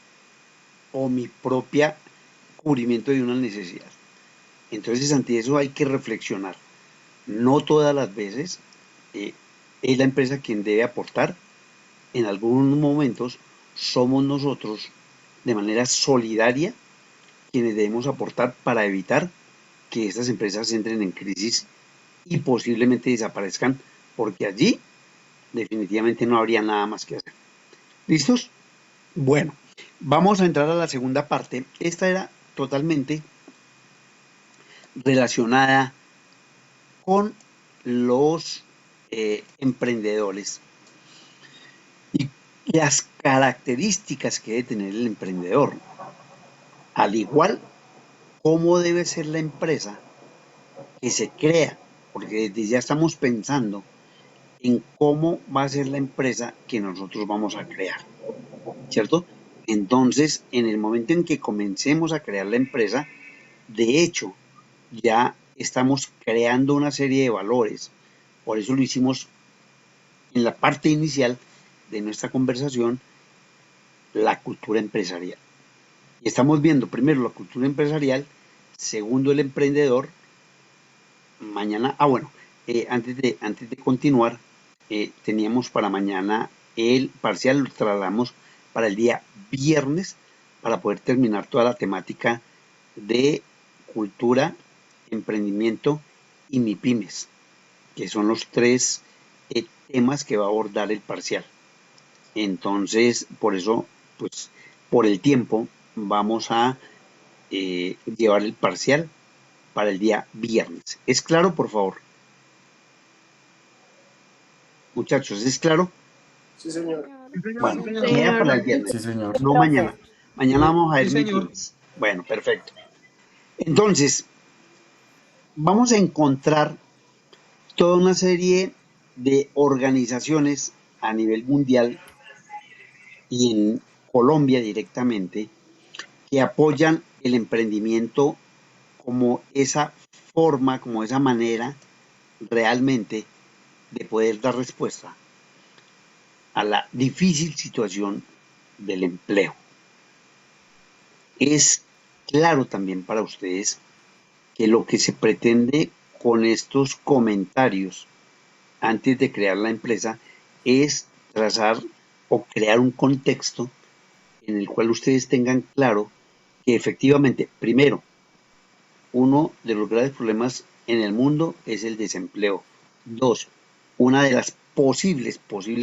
o mi propia cubrimiento de una necesidad. Entonces, ante eso hay que reflexionar. No todas las veces es la empresa quien debe aportar. En algunos momentos somos nosotros, de manera solidaria, quienes debemos aportar para evitar que estas empresas entren en crisis y posiblemente desaparezcan, porque allí definitivamente no habría nada más que hacer. ¿Listos? Bueno, vamos a entrar a la segunda parte. Esta era totalmente relacionada con los emprendedores y las características que debe tener el emprendedor, al igual cómo debe ser la empresa que se crea, porque desde ya estamos pensando en cómo va a ser la empresa que nosotros vamos a crear, ¿cierto? Entonces, en el momento en que comencemos a crear la empresa, de hecho, ya estamos creando una serie de valores. Por eso lo hicimos en la parte inicial de nuestra conversación, la cultura empresarial. Y estamos viendo primero la cultura empresarial, segundo el emprendedor. Mañana, antes de continuar, teníamos para mañana el parcial, lo trasladamos para el día viernes para poder terminar toda la temática de cultura, emprendimiento y MIPYMES, que son los tres temas que va a abordar el parcial. Entonces, por eso, pues, por el tiempo, vamos a llevar el parcial para el día viernes. ¿Es claro, por favor? Muchachos, ¿es claro? Sí, señor. Bueno, Sí, señor. queda para el viernes. Sí, señor. No mañana. Mañana vamos a ver Sí, señor. MIPYMES. Bueno, perfecto. Entonces, vamos a encontrar toda una serie de organizaciones a nivel mundial y en Colombia directamente que apoyan el emprendimiento como esa forma, como esa manera realmente de poder dar respuesta a la difícil situación del empleo. Es claro también para ustedes que lo que se pretende con estos comentarios antes de crear la empresa es trazar o crear un contexto en el cual ustedes tengan claro que efectivamente, primero, uno de los graves problemas en el mundo es el desempleo. Dos, una de las posibles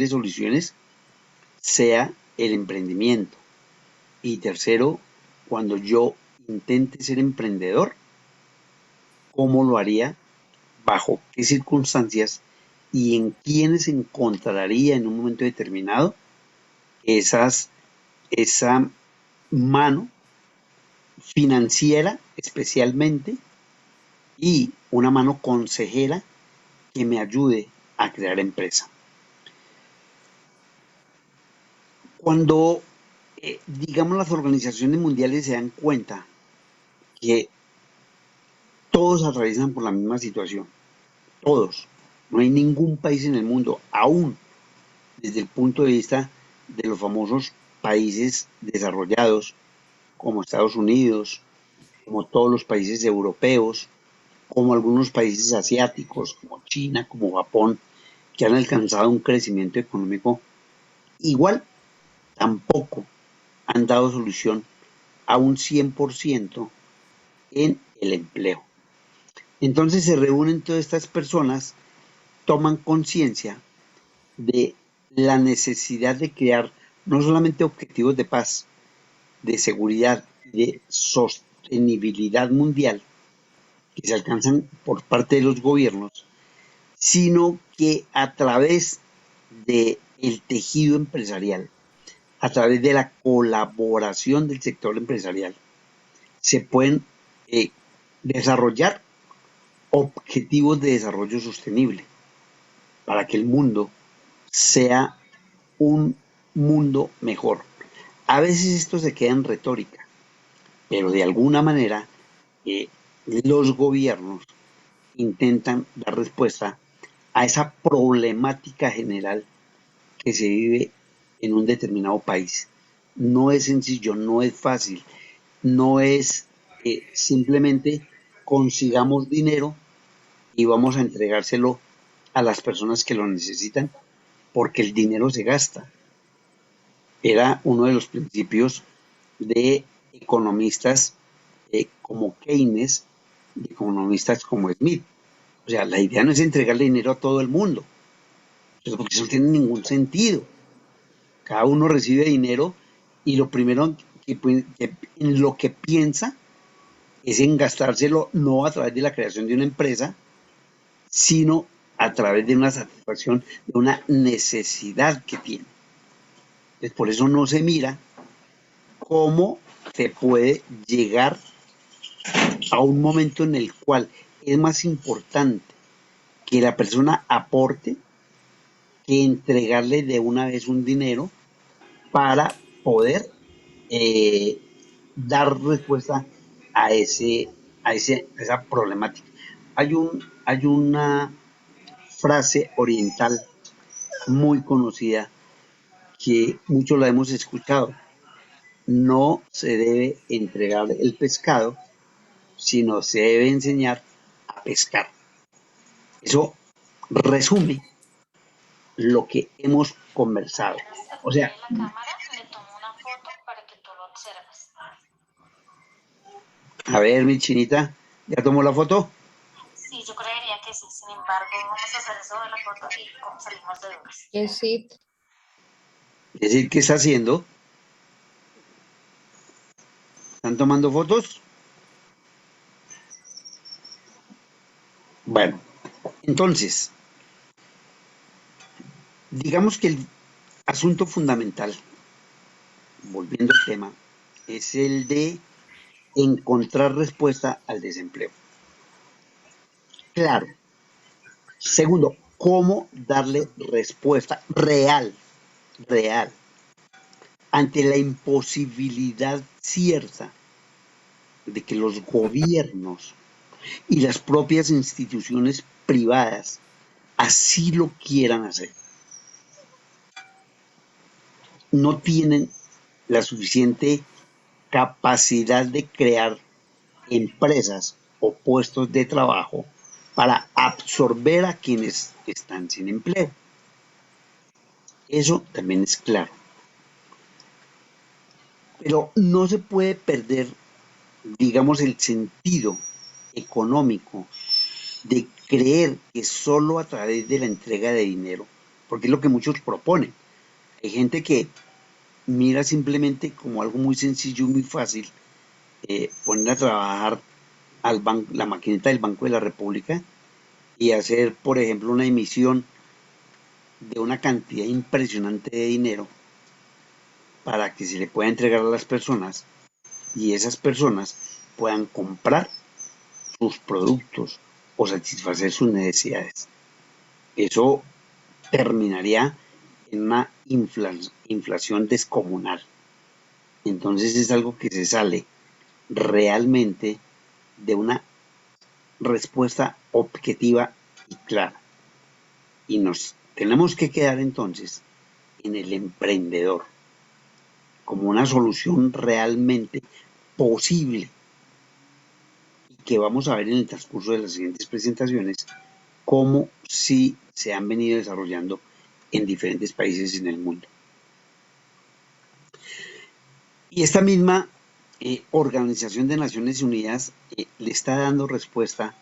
soluciones sea el emprendimiento. Y tercero, cuando yo intente ser emprendedor, ¿cómo lo haría? ¿Bajo qué circunstancias? ¿Y en quiénes encontraría en un momento determinado esa mano financiera especialmente y una mano consejera que me ayude a crear empresa? Cuando, digamos, las organizaciones mundiales se dan cuenta que todos atraviesan por la misma situación, todos, no hay ningún país en el mundo, aún desde el punto de vista de los famosos países desarrollados, como Estados Unidos, como todos los países europeos, como algunos países asiáticos, como China, como Japón, que han alcanzado un crecimiento económico igual, tampoco han dado solución a un 100% en el empleo. Entonces se reúnen todas estas personas, toman conciencia de la necesidad de crear no solamente objetivos de paz, de seguridad, de sostenibilidad mundial, que se alcanzan por parte de los gobiernos, sino que a través del tejido empresarial, a través de la colaboración del sector empresarial, se pueden desarrollar objetivos de desarrollo sostenible para que el mundo sea un mundo mejor. A veces esto se queda en retórica, pero de alguna manera los gobiernos intentan dar respuesta a esa problemática general que se vive en un determinado país. No es sencillo, no es fácil, no es simplemente consigamos dinero y vamos a entregárselo a las personas que lo necesitan, porque el dinero se gasta. Era uno de los principios de economistas como Keynes, de economistas como Smith. O sea, la idea no es entregarle dinero a todo el mundo, porque eso no tiene ningún sentido. Cada uno recibe dinero y lo primero en lo que piensa es en gastárselo no a través de la creación de una empresa, sino a través de una satisfacción de una necesidad que tiene. Entonces, por eso no se mira cómo se puede llegar a un momento en el cual es más importante que la persona aporte que entregarle de una vez un dinero para poder dar respuesta a esa problemática. Hay una frase oriental muy conocida que muchos la hemos escuchado. No se debe entregar el pescado, sino se debe enseñar a pescar. Eso resume lo que hemos conversado. O sea, a ver, mi chinita, ¿ya tomó la foto? Sí, yo creería que sí. Sin embargo, vamos a hacer eso de la foto y cómo salimos de dudas. Yes, it. Es decir, ¿qué está haciendo? ¿Están tomando fotos? Bueno, entonces, digamos que el asunto fundamental, volviendo al tema, es el de encontrar respuesta al desempleo. Claro. Segundo, ¿cómo darle respuesta real ante la imposibilidad cierta de que los gobiernos y las propias instituciones privadas así lo quieran hacer? No tienen la suficiente capacidad de crear empresas o puestos de trabajo para absorber a quienes están sin empleo. Eso también es claro. Pero no se puede perder, digamos, el sentido económico de creer que solo a través de la entrega de dinero, porque es lo que muchos proponen. Hay gente que mira simplemente como algo muy sencillo y muy fácil poner a trabajar la maquinita del Banco de la República y hacer, por ejemplo, una emisión de una cantidad impresionante de dinero para que se le pueda entregar a las personas y esas personas puedan comprar sus productos o satisfacer sus necesidades. Eso terminaría en una inflación descomunal. Entonces es algo que se sale realmente de una respuesta objetiva y clara. Y nos tenemos que quedar entonces en el emprendedor como una solución realmente posible y que vamos a ver en el transcurso de las siguientes presentaciones cómo sí se han venido desarrollando en diferentes países en el mundo. Y esta misma Organización de Naciones Unidas le está dando respuesta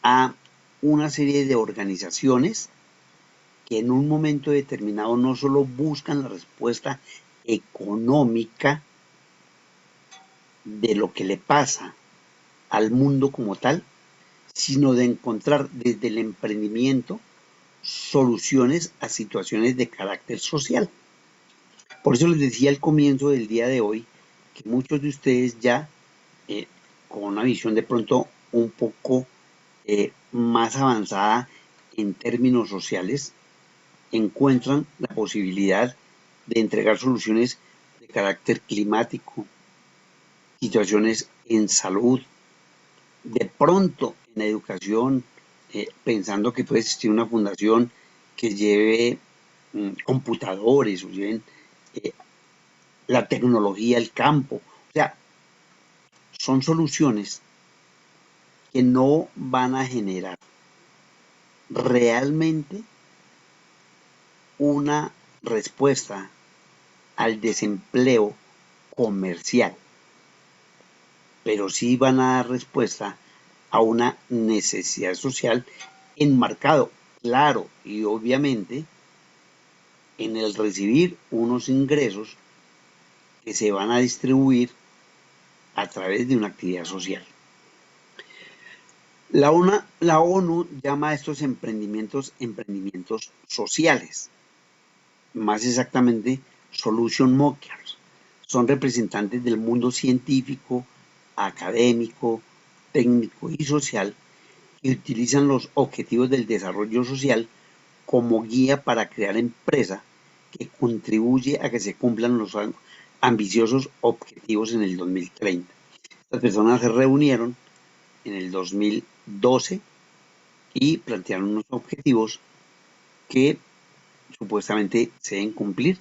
a una serie de organizaciones que en un momento determinado no solo buscan la respuesta económica de lo que le pasa al mundo como tal, sino de encontrar desde el emprendimiento soluciones a situaciones de carácter social. Por eso les decía al comienzo del día de hoy que muchos de ustedes ya con una visión de pronto un poco más avanzada en términos sociales encuentran la posibilidad de entregar soluciones de carácter climático, situaciones en salud, de pronto en la educación, pensando que puede existir una fundación que lleve computadores o lleven la tecnología al campo. O sea, son soluciones que no van a generar realmente una respuesta al desempleo comercial, pero sí van a dar respuesta a una necesidad social enmarcado, claro, y obviamente en el recibir unos ingresos que se van a distribuir a través de una actividad social. La ONU llama a estos emprendimientos sociales, más exactamente solution makers. Son representantes del mundo científico, académico, técnico y social que utilizan los objetivos del desarrollo social como guía para crear empresa que contribuye a que se cumplan los ambiciosos objetivos en el 2030. Las personas se reunieron en el 2012 y plantearon unos objetivos que supuestamente se deben cumplir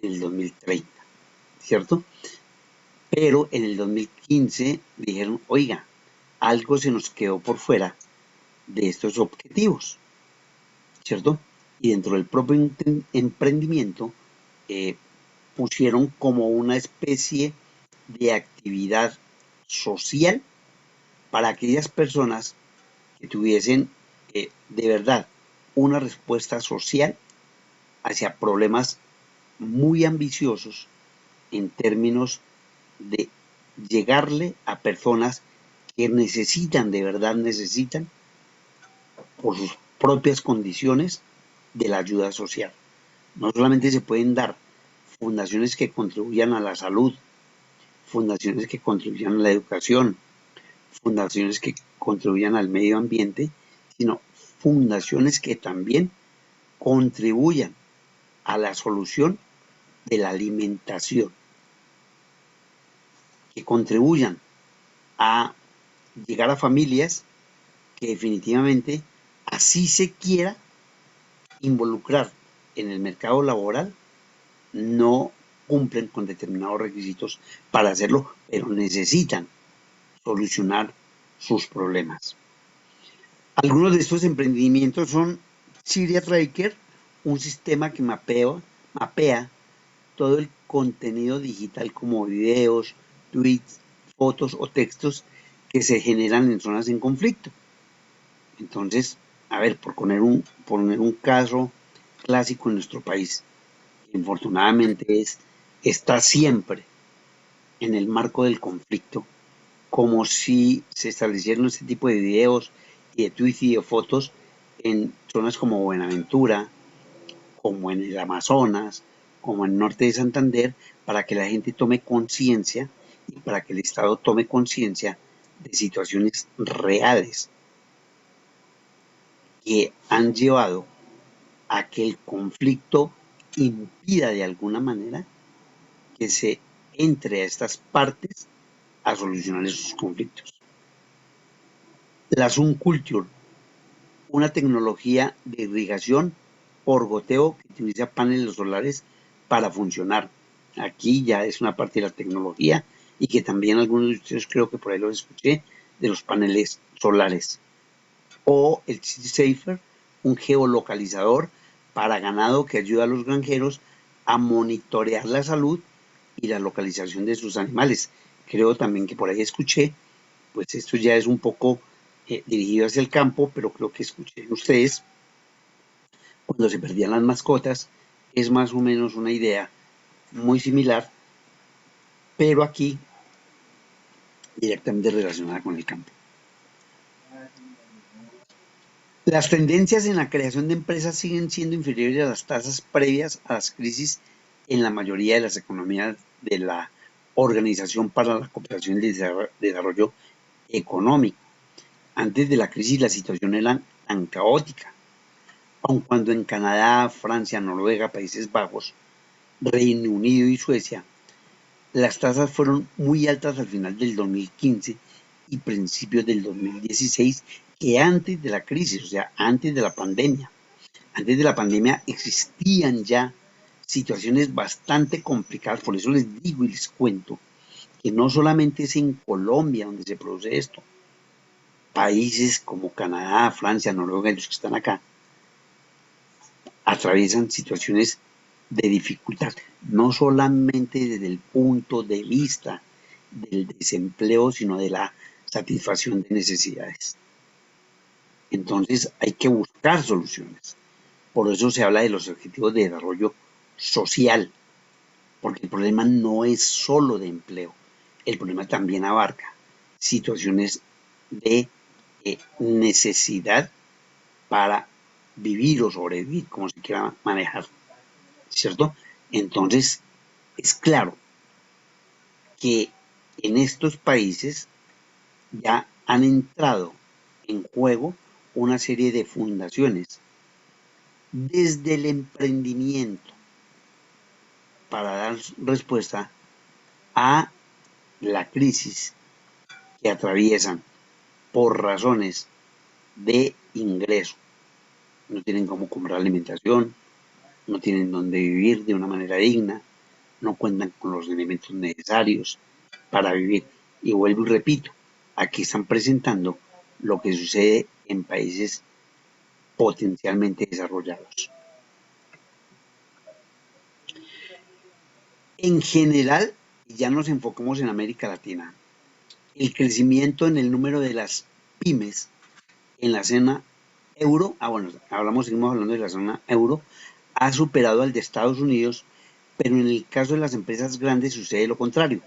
en el 2030, ¿cierto? Pero en el 2015 dijeron, oiga, algo se nos quedó por fuera de estos objetivos, ¿cierto? Y dentro del propio emprendimiento pusieron como una especie de actividad social para aquellas personas que tuviesen de verdad una respuesta social hacia problemas muy ambiciosos en términos de llegarle a personas que necesitan, de verdad necesitan, por sus propias condiciones, de la ayuda social. No solamente se pueden dar fundaciones que contribuyan a la salud, fundaciones que contribuyan a la educación, fundaciones que contribuyan al medio ambiente, sino fundaciones que también contribuyan a la solución de la alimentación, que contribuyan a llegar a familias que definitivamente, así se quiera involucrar en el mercado laboral, no cumplen con determinados requisitos para hacerlo, pero necesitan solucionar sus problemas. Algunos de estos emprendimientos son Syria Tracker, un sistema que mapea todo el contenido digital como videos, tweets, fotos o textos que se generan en zonas en conflicto. Entonces, a ver, por poner un caso clásico en nuestro país, infortunadamente está siempre en el marco del conflicto, como si se establecieran este tipo de videos y de tweets y de fotos en zonas como Buenaventura, como en el Amazonas, como en el norte de Santander, para que la gente tome conciencia y para que el Estado tome conciencia de situaciones reales que han llevado a que el conflicto impida de alguna manera que se entre a estas partes a solucionar esos conflictos. La Sun Culture, una tecnología de irrigación por goteo que utiliza paneles solares para funcionar. Aquí ya es una parte de la tecnología y que también algunos de ustedes, creo que por ahí los escuché, de los paneles solares. O el City Safer, un geolocalizador para ganado que ayuda a los granjeros a monitorear la salud y la localización de sus animales. Creo también que por ahí escuché, pues esto ya es un poco dirigido hacia el campo, pero creo que escuché en ustedes, cuando se perdían las mascotas, es más o menos una idea muy similar, pero aquí directamente relacionada con el campo. Las tendencias en la creación de empresas siguen siendo inferiores a las tasas previas a las crisis en la mayoría de las economías de la Organización para la Cooperación y el Desarrollo Económico. Antes de la crisis la situación era tan caótica, aun cuando en Canadá, Francia, Noruega, Países Bajos, Reino Unido y Suecia, las tasas fueron muy altas al final del 2015 y principios del 2016 que antes de la crisis, o sea, antes de la pandemia, existían ya situaciones bastante complicadas. Por eso les digo y les cuento que no solamente es en Colombia donde se produce esto. Países como Canadá, Francia, Noruega y los que están acá atraviesan situaciones de dificultad, no solamente desde el punto de vista del desempleo, sino de la satisfacción de necesidades. Entonces hay que buscar soluciones. Por eso se habla de los objetivos de desarrollo social, porque el problema no es solo de empleo, el problema también abarca situaciones de necesidad para vivir o sobrevivir, como se quiera manejar, ¿cierto? Entonces, es claro que en estos países ya han entrado en juego una serie de fundaciones desde el emprendimiento para dar respuesta a la crisis que atraviesan por razones de ingreso. No tienen cómo comprar alimentación, no tienen dónde vivir de una manera digna, no cuentan con los elementos necesarios para vivir. Y vuelvo y repito, aquí están presentando lo que sucede en países potencialmente desarrollados. En general, ya nos enfocamos en América Latina, el crecimiento en el número de las pymes en la zona euro, seguimos hablando de la zona euro, ha superado al de Estados Unidos, pero en el caso de las empresas grandes sucede lo contrario.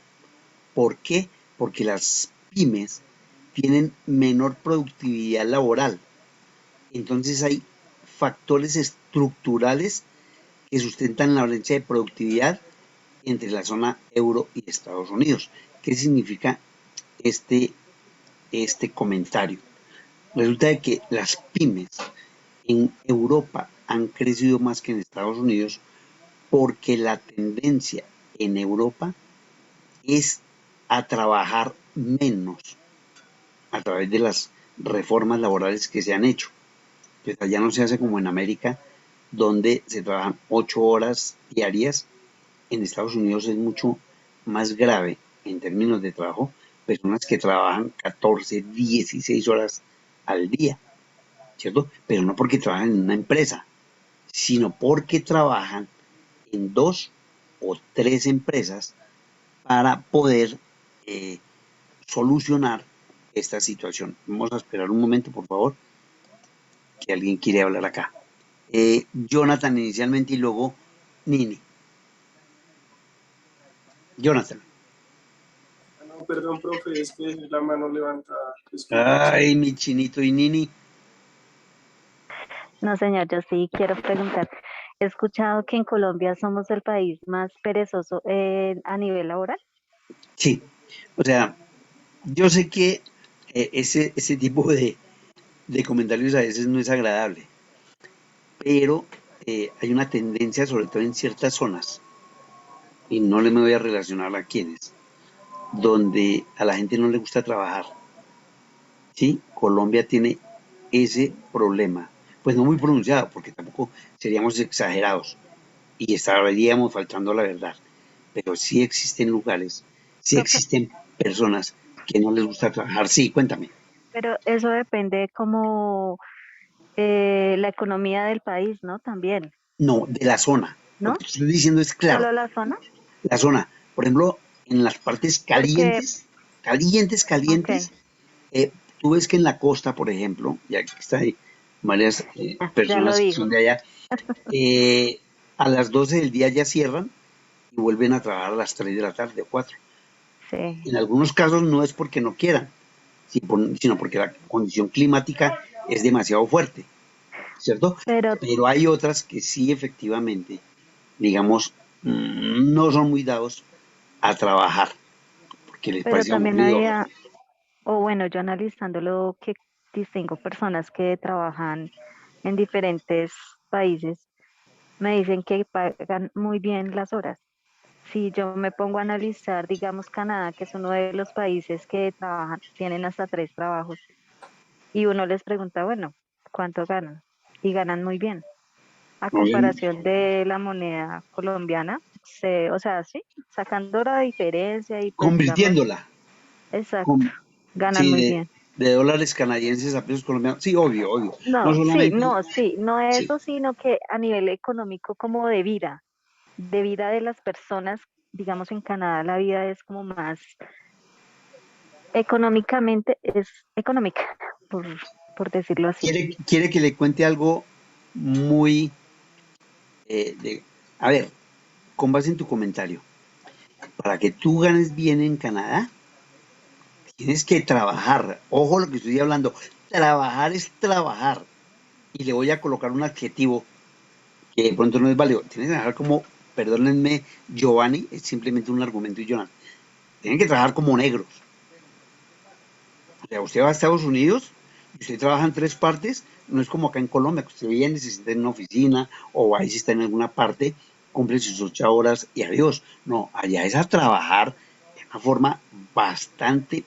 ¿Por qué? Porque las pymes tienen menor productividad laboral. Entonces hay factores estructurales que sustentan la brecha de productividad entre la zona euro y Estados Unidos. ¿Qué significa este comentario? Resulta de que las pymes en Europa han crecido más que en Estados Unidos porque la tendencia en Europa es a trabajar menos a través de las reformas laborales que se han hecho. Pues allá no se hace como en América, donde se trabajan 8 horas diarias. En Estados Unidos es mucho más grave en términos de trabajo, personas que trabajan 14, 16 horas al día, ¿cierto? Pero no porque trabajan en una empresa, sino porque trabajan en 2 o 3 empresas para poder solucionar esta situación. Vamos a esperar un momento, por favor, que alguien quiere hablar acá. Jonathan inicialmente y luego Nini. Jonathan. No, perdón, profe, es que la mano levantada. Ay, mi chinito y Nini. No, señor, yo sí quiero preguntar. He escuchado que en Colombia somos el país más perezoso a nivel laboral. Sí, o sea, yo sé que ese tipo de comentarios a veces no es agradable, pero hay una tendencia, sobre todo en ciertas zonas, y no me voy a relacionar a quiénes, donde a la gente no le gusta trabajar. Sí, Colombia tiene ese problema, pues no muy pronunciado, porque tampoco seríamos exagerados y estaríamos faltando a la verdad, pero sí existen lugares, sí existen personas que no les gusta trabajar. Sí, cuéntame. Pero eso depende como la economía del país, ¿no? También, No, de la zona. ¿no? Lo que estoy diciendo es claro. ¿Solo la zona? La zona, por ejemplo, en las partes calientes, Okay. Tú ves que en la costa, por ejemplo, ya que está ahí varias Ya lo personas que dijo. son de allá, a las 12 del día ya cierran y vuelven a trabajar a las 3 de la tarde o 4. Sí. En algunos casos no es porque no quieran, sino porque la condición climática es demasiado fuerte, ¿cierto? Pero hay otras que sí efectivamente, digamos, no son muy dados a trabajar, porque les Pero parece también aburrido. había, o bueno, yo analizándolo que distingo personas que trabajan en diferentes países, me dicen que pagan muy bien las horas. Si yo me pongo a analizar, digamos, Canadá, que es uno de los países que trabajan, tienen hasta 3 trabajos, y uno les pregunta, bueno, ¿cuánto ganan? Y ganan muy bien. A Muy bien. comparación de la moneda colombiana, o sea, sí, sacando la diferencia y pues digamos, Convirtiéndola. exacto, ganan Sí, muy bien. de dólares canadienses a pesos colombianos. Sí, obvio, obvio. No No, solamente. no Sí. eso, sino que a nivel económico como de vida de las personas, digamos en Canadá la vida es como más económicamente, es económica, por decirlo así. Quiere que le cuente algo muy a ver, con base en tu comentario, para que tú ganes bien en Canadá, tienes que trabajar. Ojo lo que estoy hablando. Trabajar es trabajar. Y le voy a colocar un adjetivo que de pronto no es válido. Tienes que trabajar como, perdónenme, Giovanni, es simplemente un argumento y Jonathan. Tienen que trabajar como negros. O sea, usted va a Estados Unidos y usted trabaja en 3 partes, no es como acá en Colombia, que usted viene, se sienta en una oficina o ahí si está en alguna parte, cumple sus 8 horas y adiós. No, allá es a trabajar de una forma bastante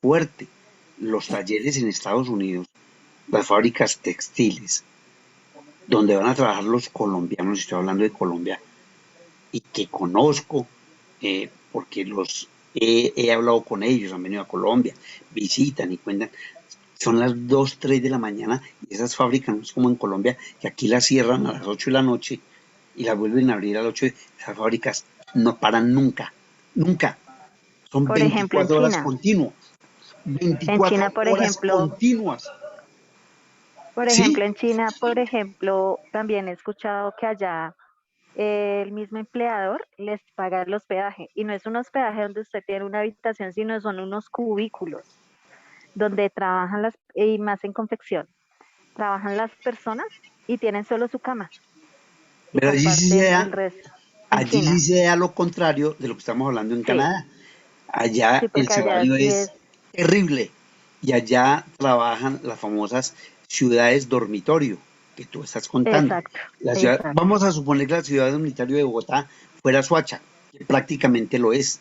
fuerte. Los talleres en Estados Unidos, las fábricas textiles, donde van a trabajar los colombianos, estoy hablando de Colombia, y que conozco, porque he hablado con ellos, han venido a Colombia, visitan y cuentan. Son las 2 3 de la mañana y esas fábricas no es como en Colombia, que aquí las cierran a las 8 de la noche y las vuelven a abrir a las 8. Esas fábricas no paran nunca, nunca. Son Por ejemplo, 24 horas continuas. En 24 China, por horas ejemplo, continuas. ¿Sí? En China, por ejemplo, también he escuchado que allá el mismo empleador les paga el hospedaje y no es un hospedaje donde usted tiene una habitación, sino son unos cubículos donde trabajan y más en confección, trabajan las personas y tienen solo su cama y Pero comparten el resto. En allí sí China, sea lo contrario de lo que estamos hablando en sí, Canadá. Allá sí, el porque allá salario sí es es terrible y allá trabajan las famosas ciudades dormitorio que tú estás contando. exacto, exacto. Vamos a suponer que la ciudad dormitorio de Bogotá fuera Soacha, que prácticamente lo es,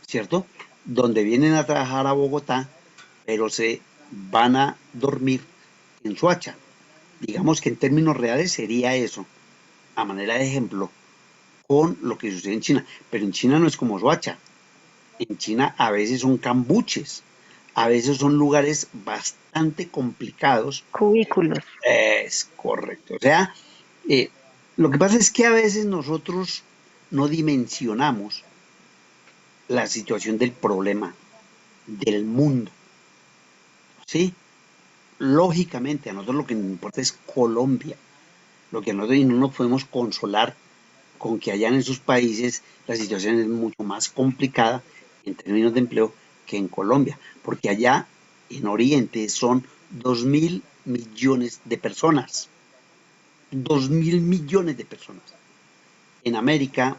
¿cierto? Donde vienen a trabajar a Bogotá, pero se van a dormir en Soacha. Digamos que en términos reales sería eso, a manera de ejemplo, con lo que sucede en China. Pero en China no es como Soacha. En China a veces son cambuches, a veces son lugares bastante complicados. Cubículos. Es correcto. O sea, eh, lo que pasa es que a veces nosotros no dimensionamos la situación del problema del mundo. ¿Sí? Lógicamente, a nosotros lo que nos importa es Colombia. Lo que a nosotros y no nos podemos consolar con que allá en esos países la situación es mucho más complicada en términos de empleo que en Colombia, porque allá en Oriente son 2.000 millones de personas. 2.000 millones de personas. En América,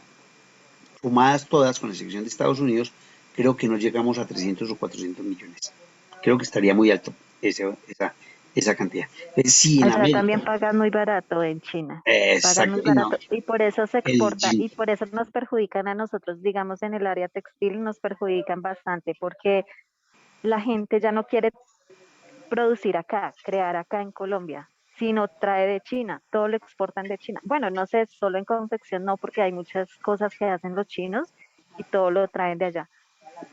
sumadas todas, con excepción de Estados Unidos, creo que no llegamos a 300 o 400 millones. Creo que estaría muy alto esa cantidad. Sí, en Allá América. también pagan muy barato en China, pagan muy Exacto. No, barato y por eso se el exporta jean. y por eso nos perjudican a nosotros, digamos en el área textil nos perjudican bastante porque la gente ya no quiere producir acá, crear acá en Colombia, sino trae de China, todo lo exportan de China. Bueno, no sé, solo en confección no, porque hay muchas cosas que hacen los chinos y todo lo traen de allá.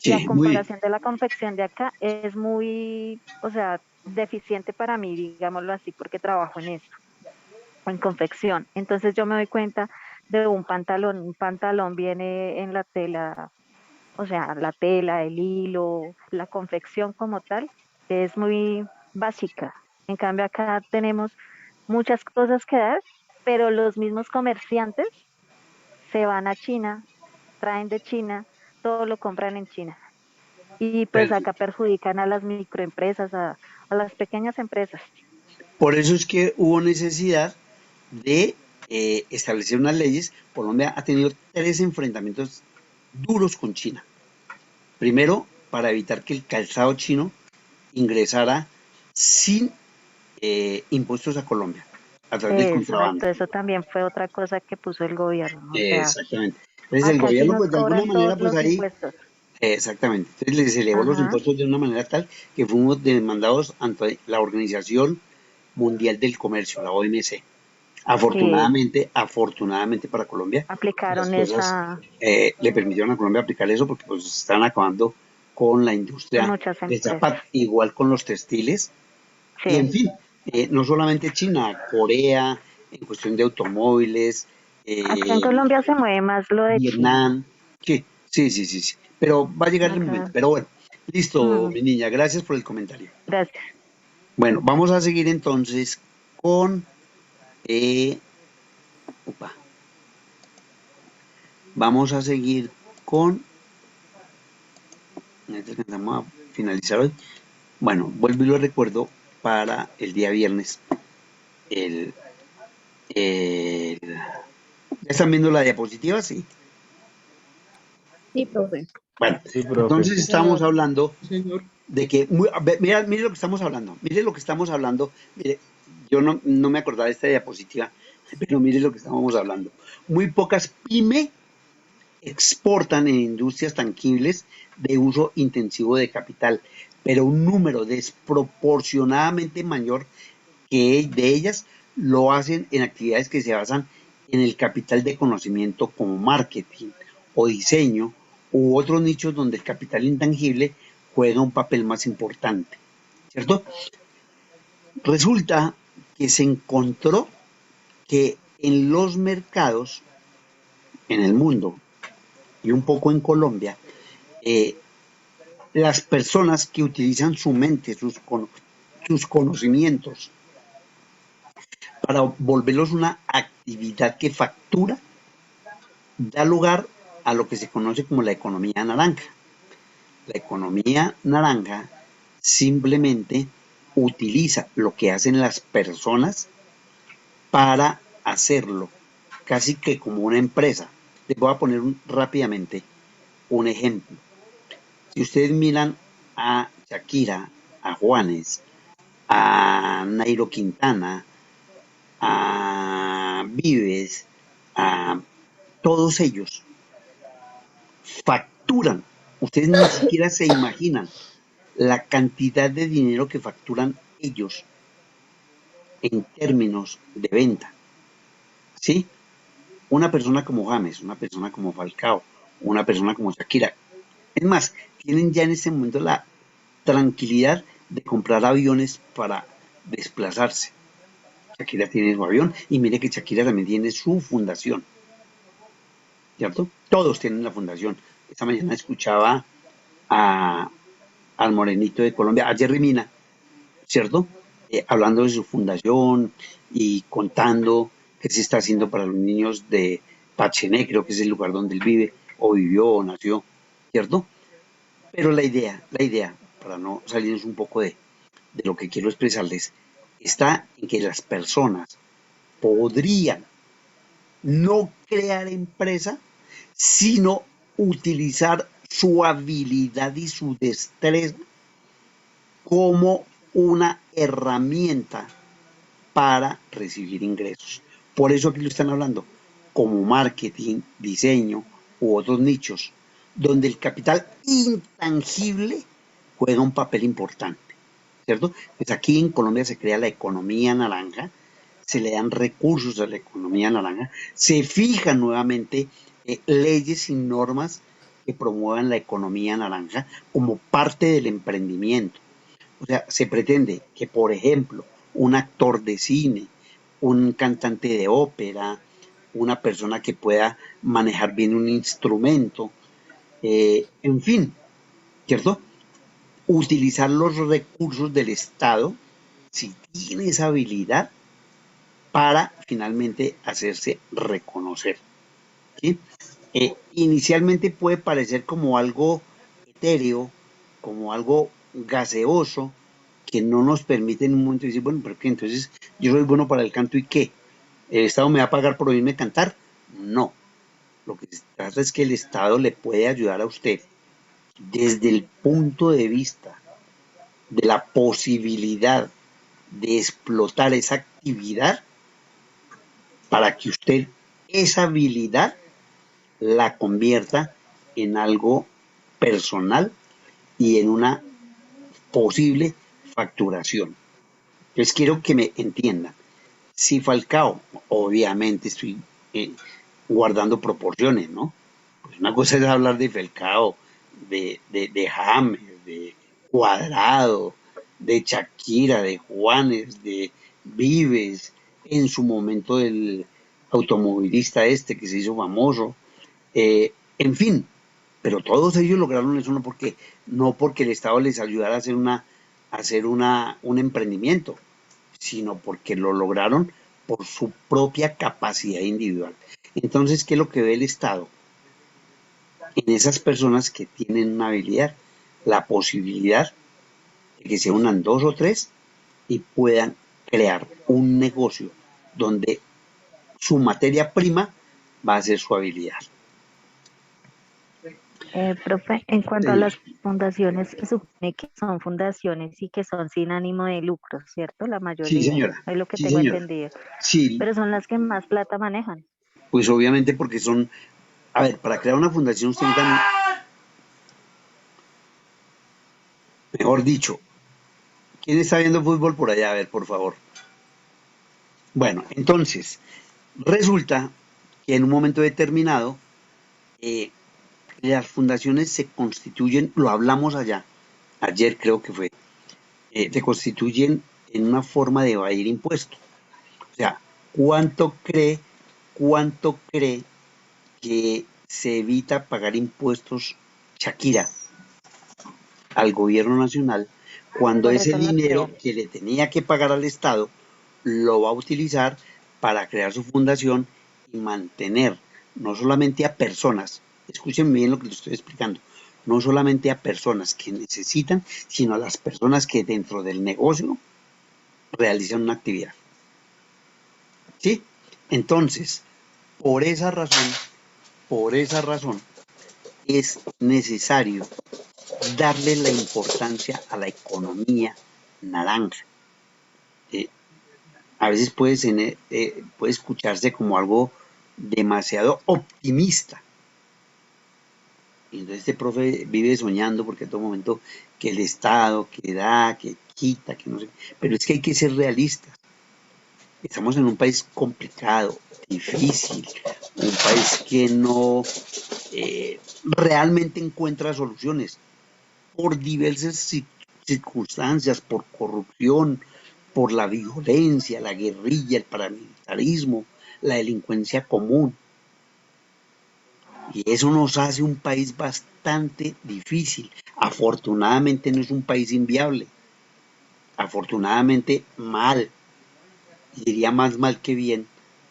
Y a Sí, muy bien. comparación de la confección de acá, es muy, o sea, deficiente para mí, digámoslo así, porque trabajo en eso, en confección. Entonces yo me doy cuenta de un pantalón viene en la tela, o sea, la tela, el hilo, la confección como tal, es muy básica. En cambio, acá tenemos muchas cosas que dar, pero los mismos comerciantes se van a China, traen de China, todo lo compran en China. Y pues acá Perfecto. perjudican a las microempresas, a las pequeñas empresas. Por eso es que hubo necesidad de establecer unas leyes. Colombia ha tenido 3 enfrentamientos duros con China. Primero, para evitar que el calzado chino ingresara sin impuestos a Colombia, a través del contrabando. Exacto, eso también fue otra cosa que puso el gobierno. O sea, Exactamente. Entonces el acá sí gobierno, nos pues de alguna cobran manera, todos pues los ahí, impuestos. Exactamente. Entonces les elevó los Ajá. impuestos de una manera tal que fuimos demandados ante la Organización Mundial del Comercio, la OMC. Sí, Afortunadamente para Colombia, las aplicaron cosas esa le permitieron a Colombia aplicar eso porque pues están acabando con la industria muchas del empresas. zapato, igual con los textiles. Y en Sí. fin, no solamente China, Corea, en cuestión de automóviles, Aquí en eh, Colombia se mueve más lo de China. Vietnam, sí. Pero va a llegar el momento. Acá. Pero bueno, listo, Mm, mi niña, gracias por el comentario. gracias. Bueno, vamos a seguir entonces con, eh, opa, vamos a seguir con, vamos a finalizar hoy. Bueno, vuelvo y lo recuerdo para el día viernes. El, ¿Ya están viendo la diapositiva? Sí. Sí, profe. Bueno, Sí, profe. entonces Sí, estamos señor. hablando Sí, señor. de que, mire lo que estamos hablando, mire lo que estamos hablando, mire, yo no me acordaba de esta diapositiva, pero mire lo que estábamos hablando. Muy pocas pyme exportan en industrias tangibles de uso intensivo de capital, pero un número desproporcionadamente mayor que de ellas lo hacen en actividades que se basan en el capital de conocimiento como marketing o diseño u otros nichos donde el capital intangible juega un papel más importante, ¿cierto? Resulta que se encontró que en los mercados, en el mundo y un poco en Colombia, eh, las personas que utilizan su mente, sus conocimientos, para volverlos una actividad que factura, da lugar a lo que se conoce como la economía naranja. La economía naranja simplemente utiliza lo que hacen las personas para hacerlo, casi que como una empresa. Les voy a poner rápidamente un ejemplo. Si ustedes miran a Shakira, a Juanes, a Nairo Quintana, a Vives, a todos ellos, facturan. Ustedes ni siquiera se imaginan la cantidad de dinero que facturan ellos en términos de venta. ¿Sí? Una persona como James, una persona como Falcao, una persona como Shakira. Es más, tienen ya en este momento la tranquilidad de comprar aviones para desplazarse. Shakira tiene su avión y mire que Shakira también tiene su fundación, ¿cierto? Todos tienen la fundación. Esta mañana escuchaba a, al morenito de Colombia, a Jerry Mina, ¿cierto? Hablando de su fundación y contando qué se está haciendo para los niños de Pachené, creo que es el lugar donde él vive, o vivió, o nació, ¿cierto? Pero la idea, para no salirnos un poco de lo que quiero expresarles, está en que las personas podrían no crear empresa, sino utilizar su habilidad y su destreza como una herramienta para recibir ingresos. Por eso aquí lo están hablando, como marketing, diseño u otros nichos, donde el capital intangible juega un papel importante, ¿cierto? Pues aquí en Colombia se crea la economía naranja, se le dan recursos a la economía naranja, se fijan nuevamente leyes y normas que promuevan la economía naranja como parte del emprendimiento. O sea, se pretende que, por ejemplo, un actor de cine, un cantante de ópera, una persona que pueda manejar bien un instrumento, en fin, ¿cierto? Utilizar los recursos del Estado, si tiene esa habilidad, para finalmente hacerse reconocer, ¿sí? Inicialmente puede parecer como algo etéreo, como algo gaseoso, que no nos permite en un momento decir, bueno, pero ¿qué? Entonces yo soy bueno para el canto y ¿qué? ¿El Estado me va a pagar por oírme cantar? No. Lo que se trata es que el Estado le puede ayudar a usted desde el punto de vista de la posibilidad de explotar esa actividad para que usted esa habilidad la convierta en algo personal y en una posible facturación. Entonces quiero que me entiendan. Si Falcao, obviamente estoy guardando proporciones, ¿no? Pues una cosa es hablar de Falcao, de James, de Cuadrado, de Shakira, de Juanes, de Vives, en su momento el automovilista este que se hizo famoso, en fin, pero todos ellos lograron eso no porque el Estado les ayudara a hacer un emprendimiento, sino porque lo lograron por su propia capacidad individual. Entonces, ¿qué es lo que ve el Estado? En esas personas que tienen una habilidad, la posibilidad de que se unan 2 o 3 y puedan crear un negocio donde su materia prima va a ser su habilidad. Profe, en cuanto a Sí, las fundaciones, se supone que son fundaciones y que son sin ánimo de lucro, ¿cierto? La sí, mayoría, señora. es lo que Sí, tengo señora. entendido. Sí, Pero son las que más plata manejan. pues obviamente porque son, a ver, para crear una fundación usted necesita, mejor dicho, ¿quién está viendo fútbol por allá? A ver, por favor. Bueno, entonces, resulta que en un momento determinado, eh, las fundaciones se constituyen, lo hablamos allá, ayer creo que fue, se constituyen en una forma de evadir impuestos. O sea, cuánto cree que se evita pagar impuestos Shakira al gobierno nacional cuando Por ese eso la dinero crean. que le tenía que pagar al Estado lo va a utilizar para crear su fundación y mantener no solamente a personas, escuchen bien lo que les estoy explicando, no solamente a personas que necesitan, sino a las personas que dentro del negocio realizan una actividad. ¿Sí? Entonces, por esa razón, es necesario darle la importancia a la economía naranja. Eh, a veces puede escucharse como algo demasiado optimista. Y entonces este profe vive soñando porque a todo momento que el Estado, que da, que quita, que no sé. Pero es que hay que ser realistas. Estamos en un país complicado, difícil, un país que no realmente encuentra soluciones por diversas circunstancias, por corrupción, por la violencia, la guerrilla, el paramilitarismo, la delincuencia común. Y eso nos hace un país bastante difícil. Afortunadamente no es un país inviable. Afortunadamente mal. Y diría más mal que bien.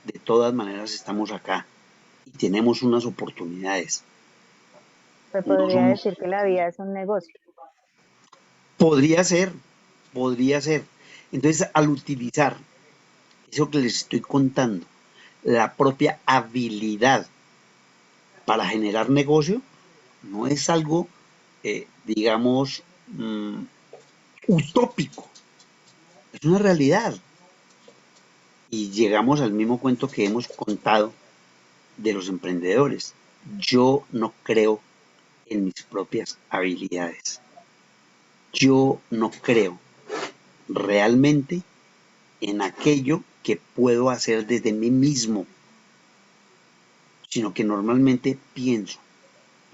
De todas maneras estamos acá y tenemos unas oportunidades. Se No podría somos, decir que la vida es un negocio. podría ser, podría ser. Entonces, al utilizar eso que les estoy contando, la propia habilidad para generar negocio, no es algo, digamos, utópico, es una realidad. Y llegamos al mismo cuento que hemos contado de los emprendedores. Yo no creo en mis propias habilidades. Yo no creo realmente en aquello que puedo hacer desde mí mismo, sino que normalmente pienso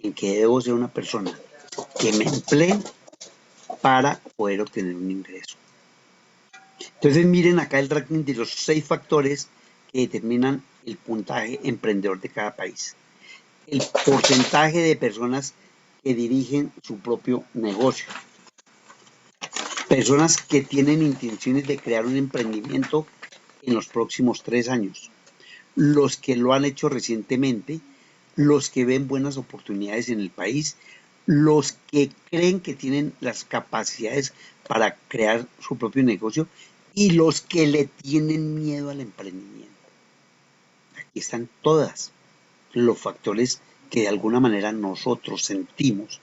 en que debo ser una persona que me emplee para poder obtener un ingreso. Entonces miren acá el ranking de los 6 factores que determinan el puntaje emprendedor de cada país. El porcentaje de personas que dirigen su propio negocio. Personas que tienen intenciones de crear un emprendimiento en los próximos 3 años. Los que lo han hecho recientemente, los que ven buenas oportunidades en el país, los que creen que tienen las capacidades para crear su propio negocio y los que le tienen miedo al emprendimiento. Aquí están todas los factores que de alguna manera nosotros sentimos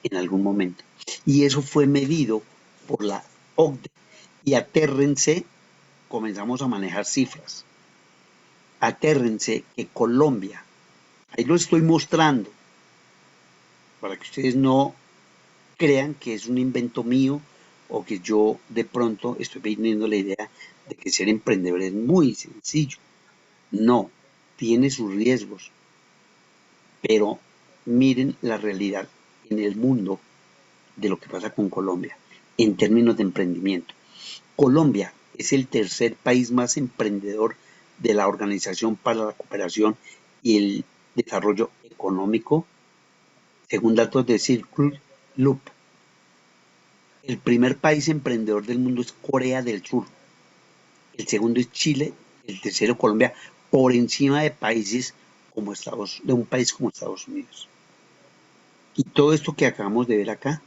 en algún momento. Y eso fue medido por la OCDE. Y atérrense, comenzamos a manejar cifras. Atérrense que Colombia, ahí lo estoy mostrando, para que ustedes no crean que es un invento mío o que yo de pronto estoy vendiendo la idea de que ser emprendedor es muy sencillo. No, tiene sus riesgos, pero miren la realidad en el mundo de lo que pasa con Colombia en términos de emprendimiento. Colombia es el tercer país más emprendedor de la Organización para la Cooperación y el Desarrollo Económico, según datos de Circle Loop. El primer país emprendedor del mundo es Corea del Sur, el segundo es Chile, el tercero Colombia, por encima de países como de un país como Estados Unidos. Y todo esto que acabamos de ver acá,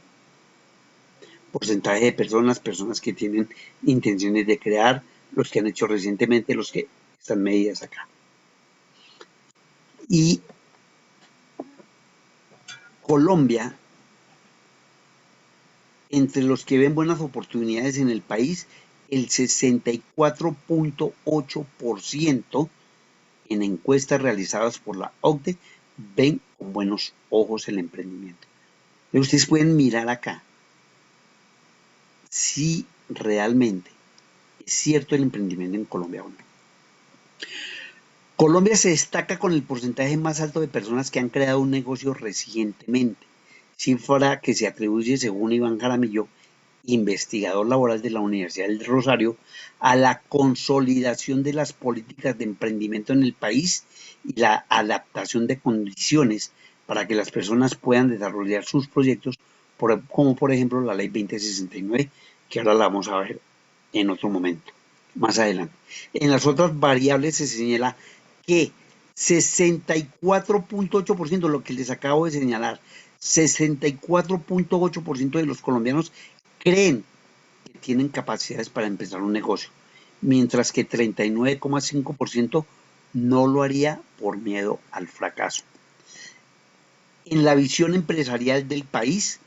porcentaje de personas que tienen intenciones de crear, los que han hecho recientemente, los que están medidas acá. Y Colombia, entre los que ven buenas oportunidades en el país, el 64.8% en encuestas realizadas por la OCDE ven con buenos ojos el emprendimiento. Y ustedes pueden mirar acá si realmente es cierto el emprendimiento en Colombia o no. Colombia se destaca con el porcentaje más alto de personas que han creado un negocio recientemente, cifra que se atribuye, según Iván Jaramillo, investigador laboral de la Universidad del Rosario, a la consolidación de las políticas de emprendimiento en el país y la adaptación de condiciones para que las personas puedan desarrollar sus proyectos, como por ejemplo la Ley 2069, que ahora la vamos a ver en otro momento, más adelante. En las otras variables se señala que 64.8%, lo que les acabo de señalar, 64.8% de los colombianos creen que tienen capacidades para empezar un negocio, mientras que 39.5% no lo haría por miedo al fracaso. En la visión empresarial del país,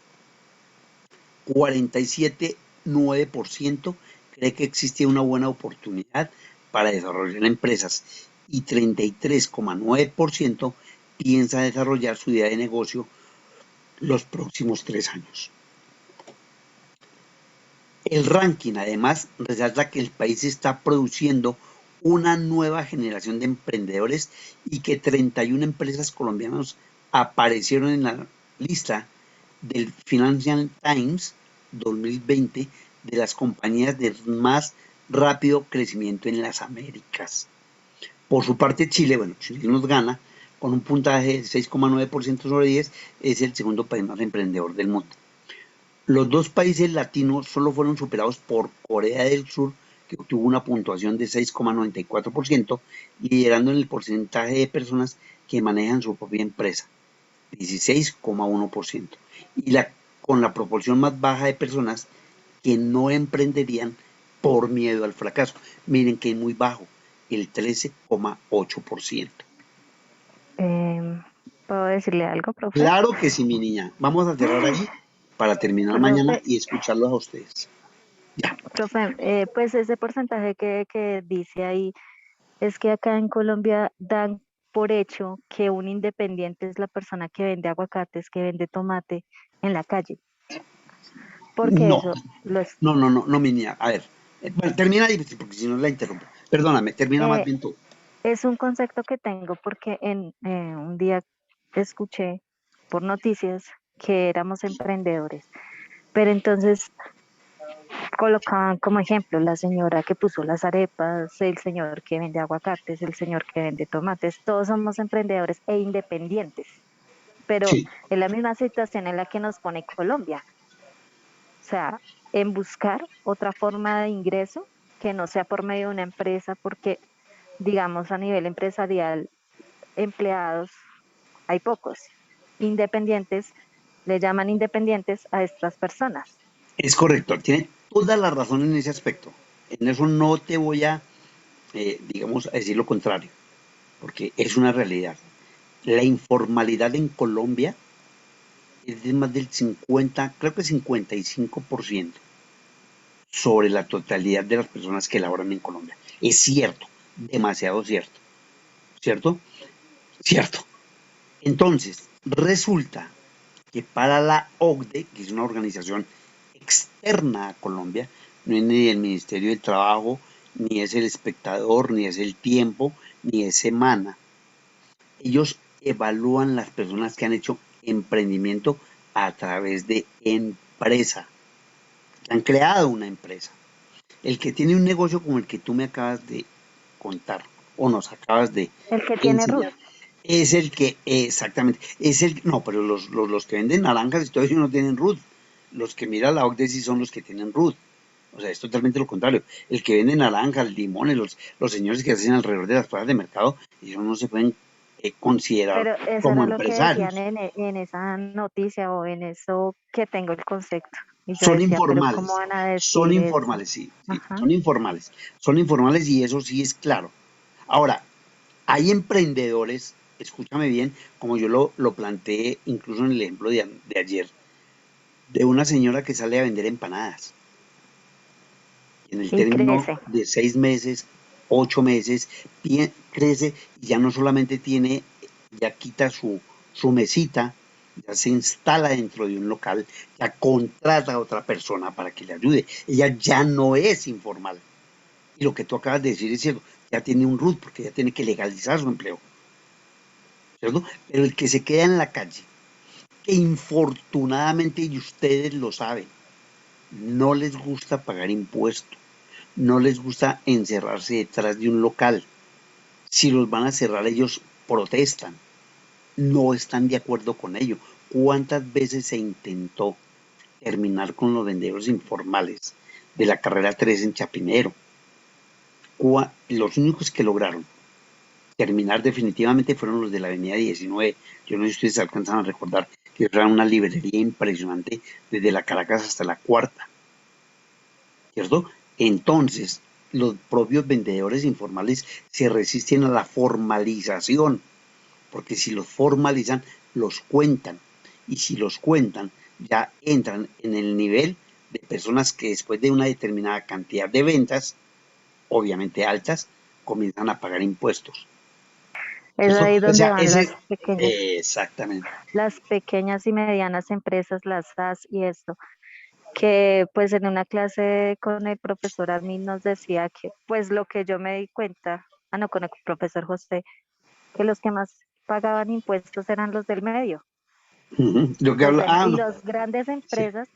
47.9% cree que existe una buena oportunidad para desarrollar empresas y 33.9% piensa desarrollar su idea de negocio los próximos 3 años. El ranking además resalta que el país está produciendo una nueva generación de emprendedores y que 31 empresas colombianas aparecieron en la lista del Financial Times 2020 de las compañías de más rápido crecimiento en las Américas. Por su parte, Chile, Chile nos gana con un puntaje de 6.9% sobre 10, es el segundo país más emprendedor del mundo. Los dos países latinos solo fueron superados por Corea del Sur, que obtuvo una puntuación de 6.94%, liderando en el porcentaje de personas que manejan su propia empresa, 16.1%, y con la proporción más baja de personas que no emprenderían por miedo al fracaso. Miren que es muy bajo, el 13.8%. ¿Puedo decirle algo, profe? Claro que sí, mi niña. Vamos a cerrar ahí para terminar mañana y escucharlos a ustedes. Ya. Profe, pues ese porcentaje que dice ahí es que acá en Colombia dan por hecho que un independiente es la persona que vende aguacates, que vende tomate en la calle. Porque No, eso lo es. no, mi niña. A ver, bueno, termina ahí, porque si no la interrumpo. Perdóname, termina más bien tú. Es un concepto que tengo porque un día escuché por noticias que éramos emprendedores, pero entonces colocaban como ejemplo la señora que puso las arepas, el señor que vende aguacates, el señor que vende tomates, todos somos emprendedores e independientes, pero Sí. es la misma situación en la que nos pone Colombia, o sea, en buscar otra forma de ingreso que no sea por medio de una empresa, porque digamos a nivel empresarial, empleados hay pocos, independientes, le llaman independientes a estas personas. Es correcto, tiene toda la razón en ese aspecto. En eso no te voy a, digamos, a decir lo contrario, porque es una realidad. La informalidad en Colombia es de más del 50, creo que 55% sobre la totalidad de las personas que laboran en Colombia. Es cierto, demasiado cierto. ¿Cierto? Cierto. Entonces, resulta que para la OCDE, que es una organización externa a Colombia, no es ni el Ministerio del Trabajo, ni es el Espectador, ni es el Tiempo, ni es Semana. Ellos evalúan las personas que han hecho emprendimiento a través de empresa, que han creado una empresa. El que tiene un negocio como el que tú me acabas de contar o nos acabas de El que tiene RUT. enseñar, es el que, exactamente, es el, no, pero los que venden naranjas y todo eso no tienen RUT. Los que mira la OCDE sí son los que tienen RUT. O sea, es totalmente lo contrario. El que vende naranjas, limones, los señores que hacen alrededor de las plazas de mercado, ellos no se pueden considerar Pero eso como era lo que decían empresarios. en esa noticia o en eso que tengo el concepto. Y yo Son decía, pero ¿cómo informales, van a son decir eso? informales, sí, sí, Ajá. son informales y eso sí es claro. Ahora, hay emprendedores, escúchame bien, como yo lo planteé incluso en el ejemplo de ayer, de una señora que sale a vender empanadas. En el Y término crece. de 6 meses, 8 meses, crece y ya no solamente tiene, ya quita su mesita, ya se instala dentro de un local, ya contrata a otra persona para que le ayude. Ella ya no es informal. Y lo que tú acabas de decir es cierto, ya tiene un RUT porque ya tiene que legalizar su empleo, ¿cierto? Pero el que se queda en la calle, que infortunadamente, y ustedes lo saben, no les gusta pagar impuestos, no les gusta encerrarse detrás de un local. Si los van a cerrar, ellos protestan, no están de acuerdo con ello. ¿Cuántas veces se intentó terminar con los vendedores informales de la carrera 3 en Chapinero? Los únicos que lograron terminar definitivamente fueron los de la avenida 19. Yo no sé si ustedes alcanzan a recordar que era una librería impresionante desde la Caracas hasta la Cuarta, ¿cierto? Entonces, los propios vendedores informales se resisten a la formalización, porque si los formalizan, los cuentan, y si los cuentan, ya entran en el nivel de personas que después de una determinada cantidad de ventas, obviamente altas, comienzan a pagar impuestos. Es ahí O donde sea, van exactamente. las pequeñas y medianas empresas, las SAS y esto, que pues en una clase con el profesor Armin nos decía que pues lo que yo me di cuenta, no, con el profesor José, que los que más pagaban impuestos eran los del medio. Lo que habla, Y no, las grandes sí, empresas,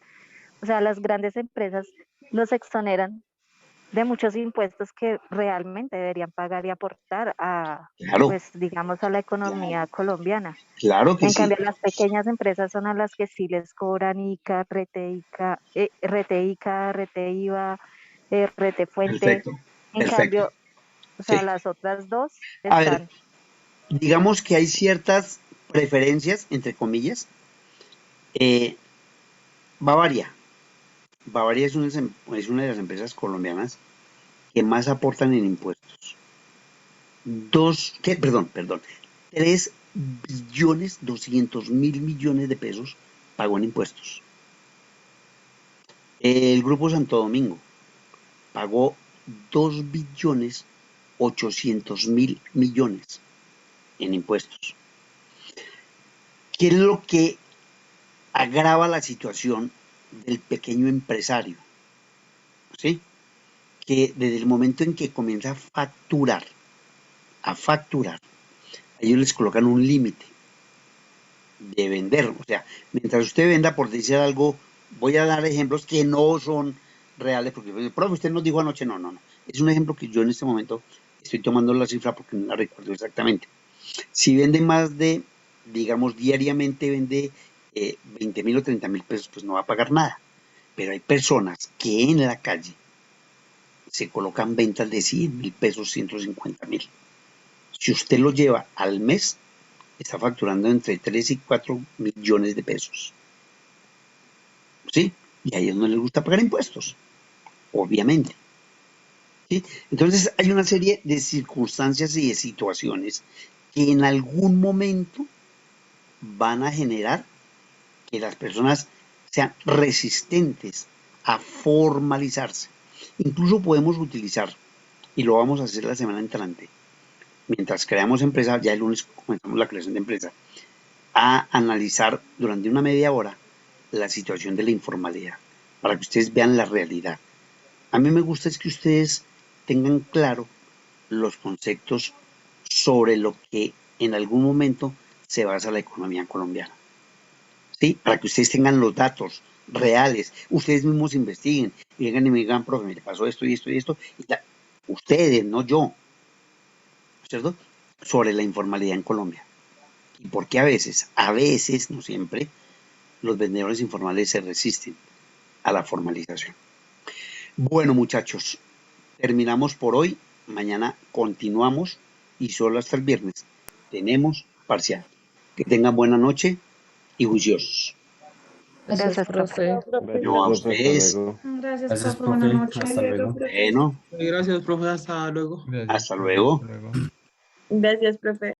o sea, las grandes empresas los exoneran de muchos impuestos que realmente deberían pagar y aportar a, claro, pues, digamos, a la economía colombiana. claro que En sí. cambio, las pequeñas empresas son a las que sí les cobran ICA, RT IVA, RT Fuente. Perfecto, En perfecto. cambio, o sea, Sí. las otras dos A ver, están. digamos que hay ciertas preferencias, entre comillas. Eh, Bavaria. Bavaria es una de las empresas colombianas que más aportan en impuestos. Perdón, 3.200.000.000.000 de pesos pagó en impuestos. El Grupo Santo Domingo pagó 2.800.000.000.000 en impuestos. ¿Qué es lo que agrava la situación del pequeño empresario? ¿Sí? Que desde el momento en que comienza a facturar, ellos les colocan un límite de vender. O sea, mientras usted venda, por decir algo, voy a dar ejemplos que no son reales, porque el profe, usted nos dijo anoche, no. Es un ejemplo que yo en este momento estoy tomando la cifra porque no la recuerdo exactamente. Si vende más de, digamos, diariamente vende 20.000 o 30.000 pesos, pues no va a pagar nada. Pero hay personas que en la calle se colocan ventas de 100.000 pesos, 150.000. Si usted lo lleva al mes, está facturando entre 3 y 4 millones de pesos. ¿Sí? Y a ellos no les gusta pagar impuestos, obviamente. ¿Sí? Entonces hay una serie de circunstancias y de situaciones que en algún momento van a generar que las personas sean resistentes a formalizarse. Incluso podemos utilizar, y lo vamos a hacer la semana entrante, mientras creamos empresa, ya el lunes comenzamos la creación de empresa, a analizar durante una media hora la situación de la informalidad, para que ustedes vean la realidad. A mí me gusta es que ustedes tengan claro los conceptos sobre lo que en algún momento se basa la economía colombiana. ¿Sí? Para que ustedes tengan los datos reales, ustedes mismos investiguen y vengan y me digan, profe, me pasó esto y esto y esto. Ustedes, no yo, ¿cierto? Sobre la informalidad en Colombia. Y por qué a veces, no siempre, los vendedores informales se resisten a la formalización. Bueno, muchachos, terminamos por hoy. Mañana continuamos y solo hasta el viernes tenemos parcial. Que tengan buena noche y juiciosos. Gracias, profe. Yo a ustedes. Gracias, profe. Buenas noches. Hasta luego. Bueno, Gracias, profe. Hasta luego. Gracias, hasta profe, luego. hasta luego. Gracias, profe.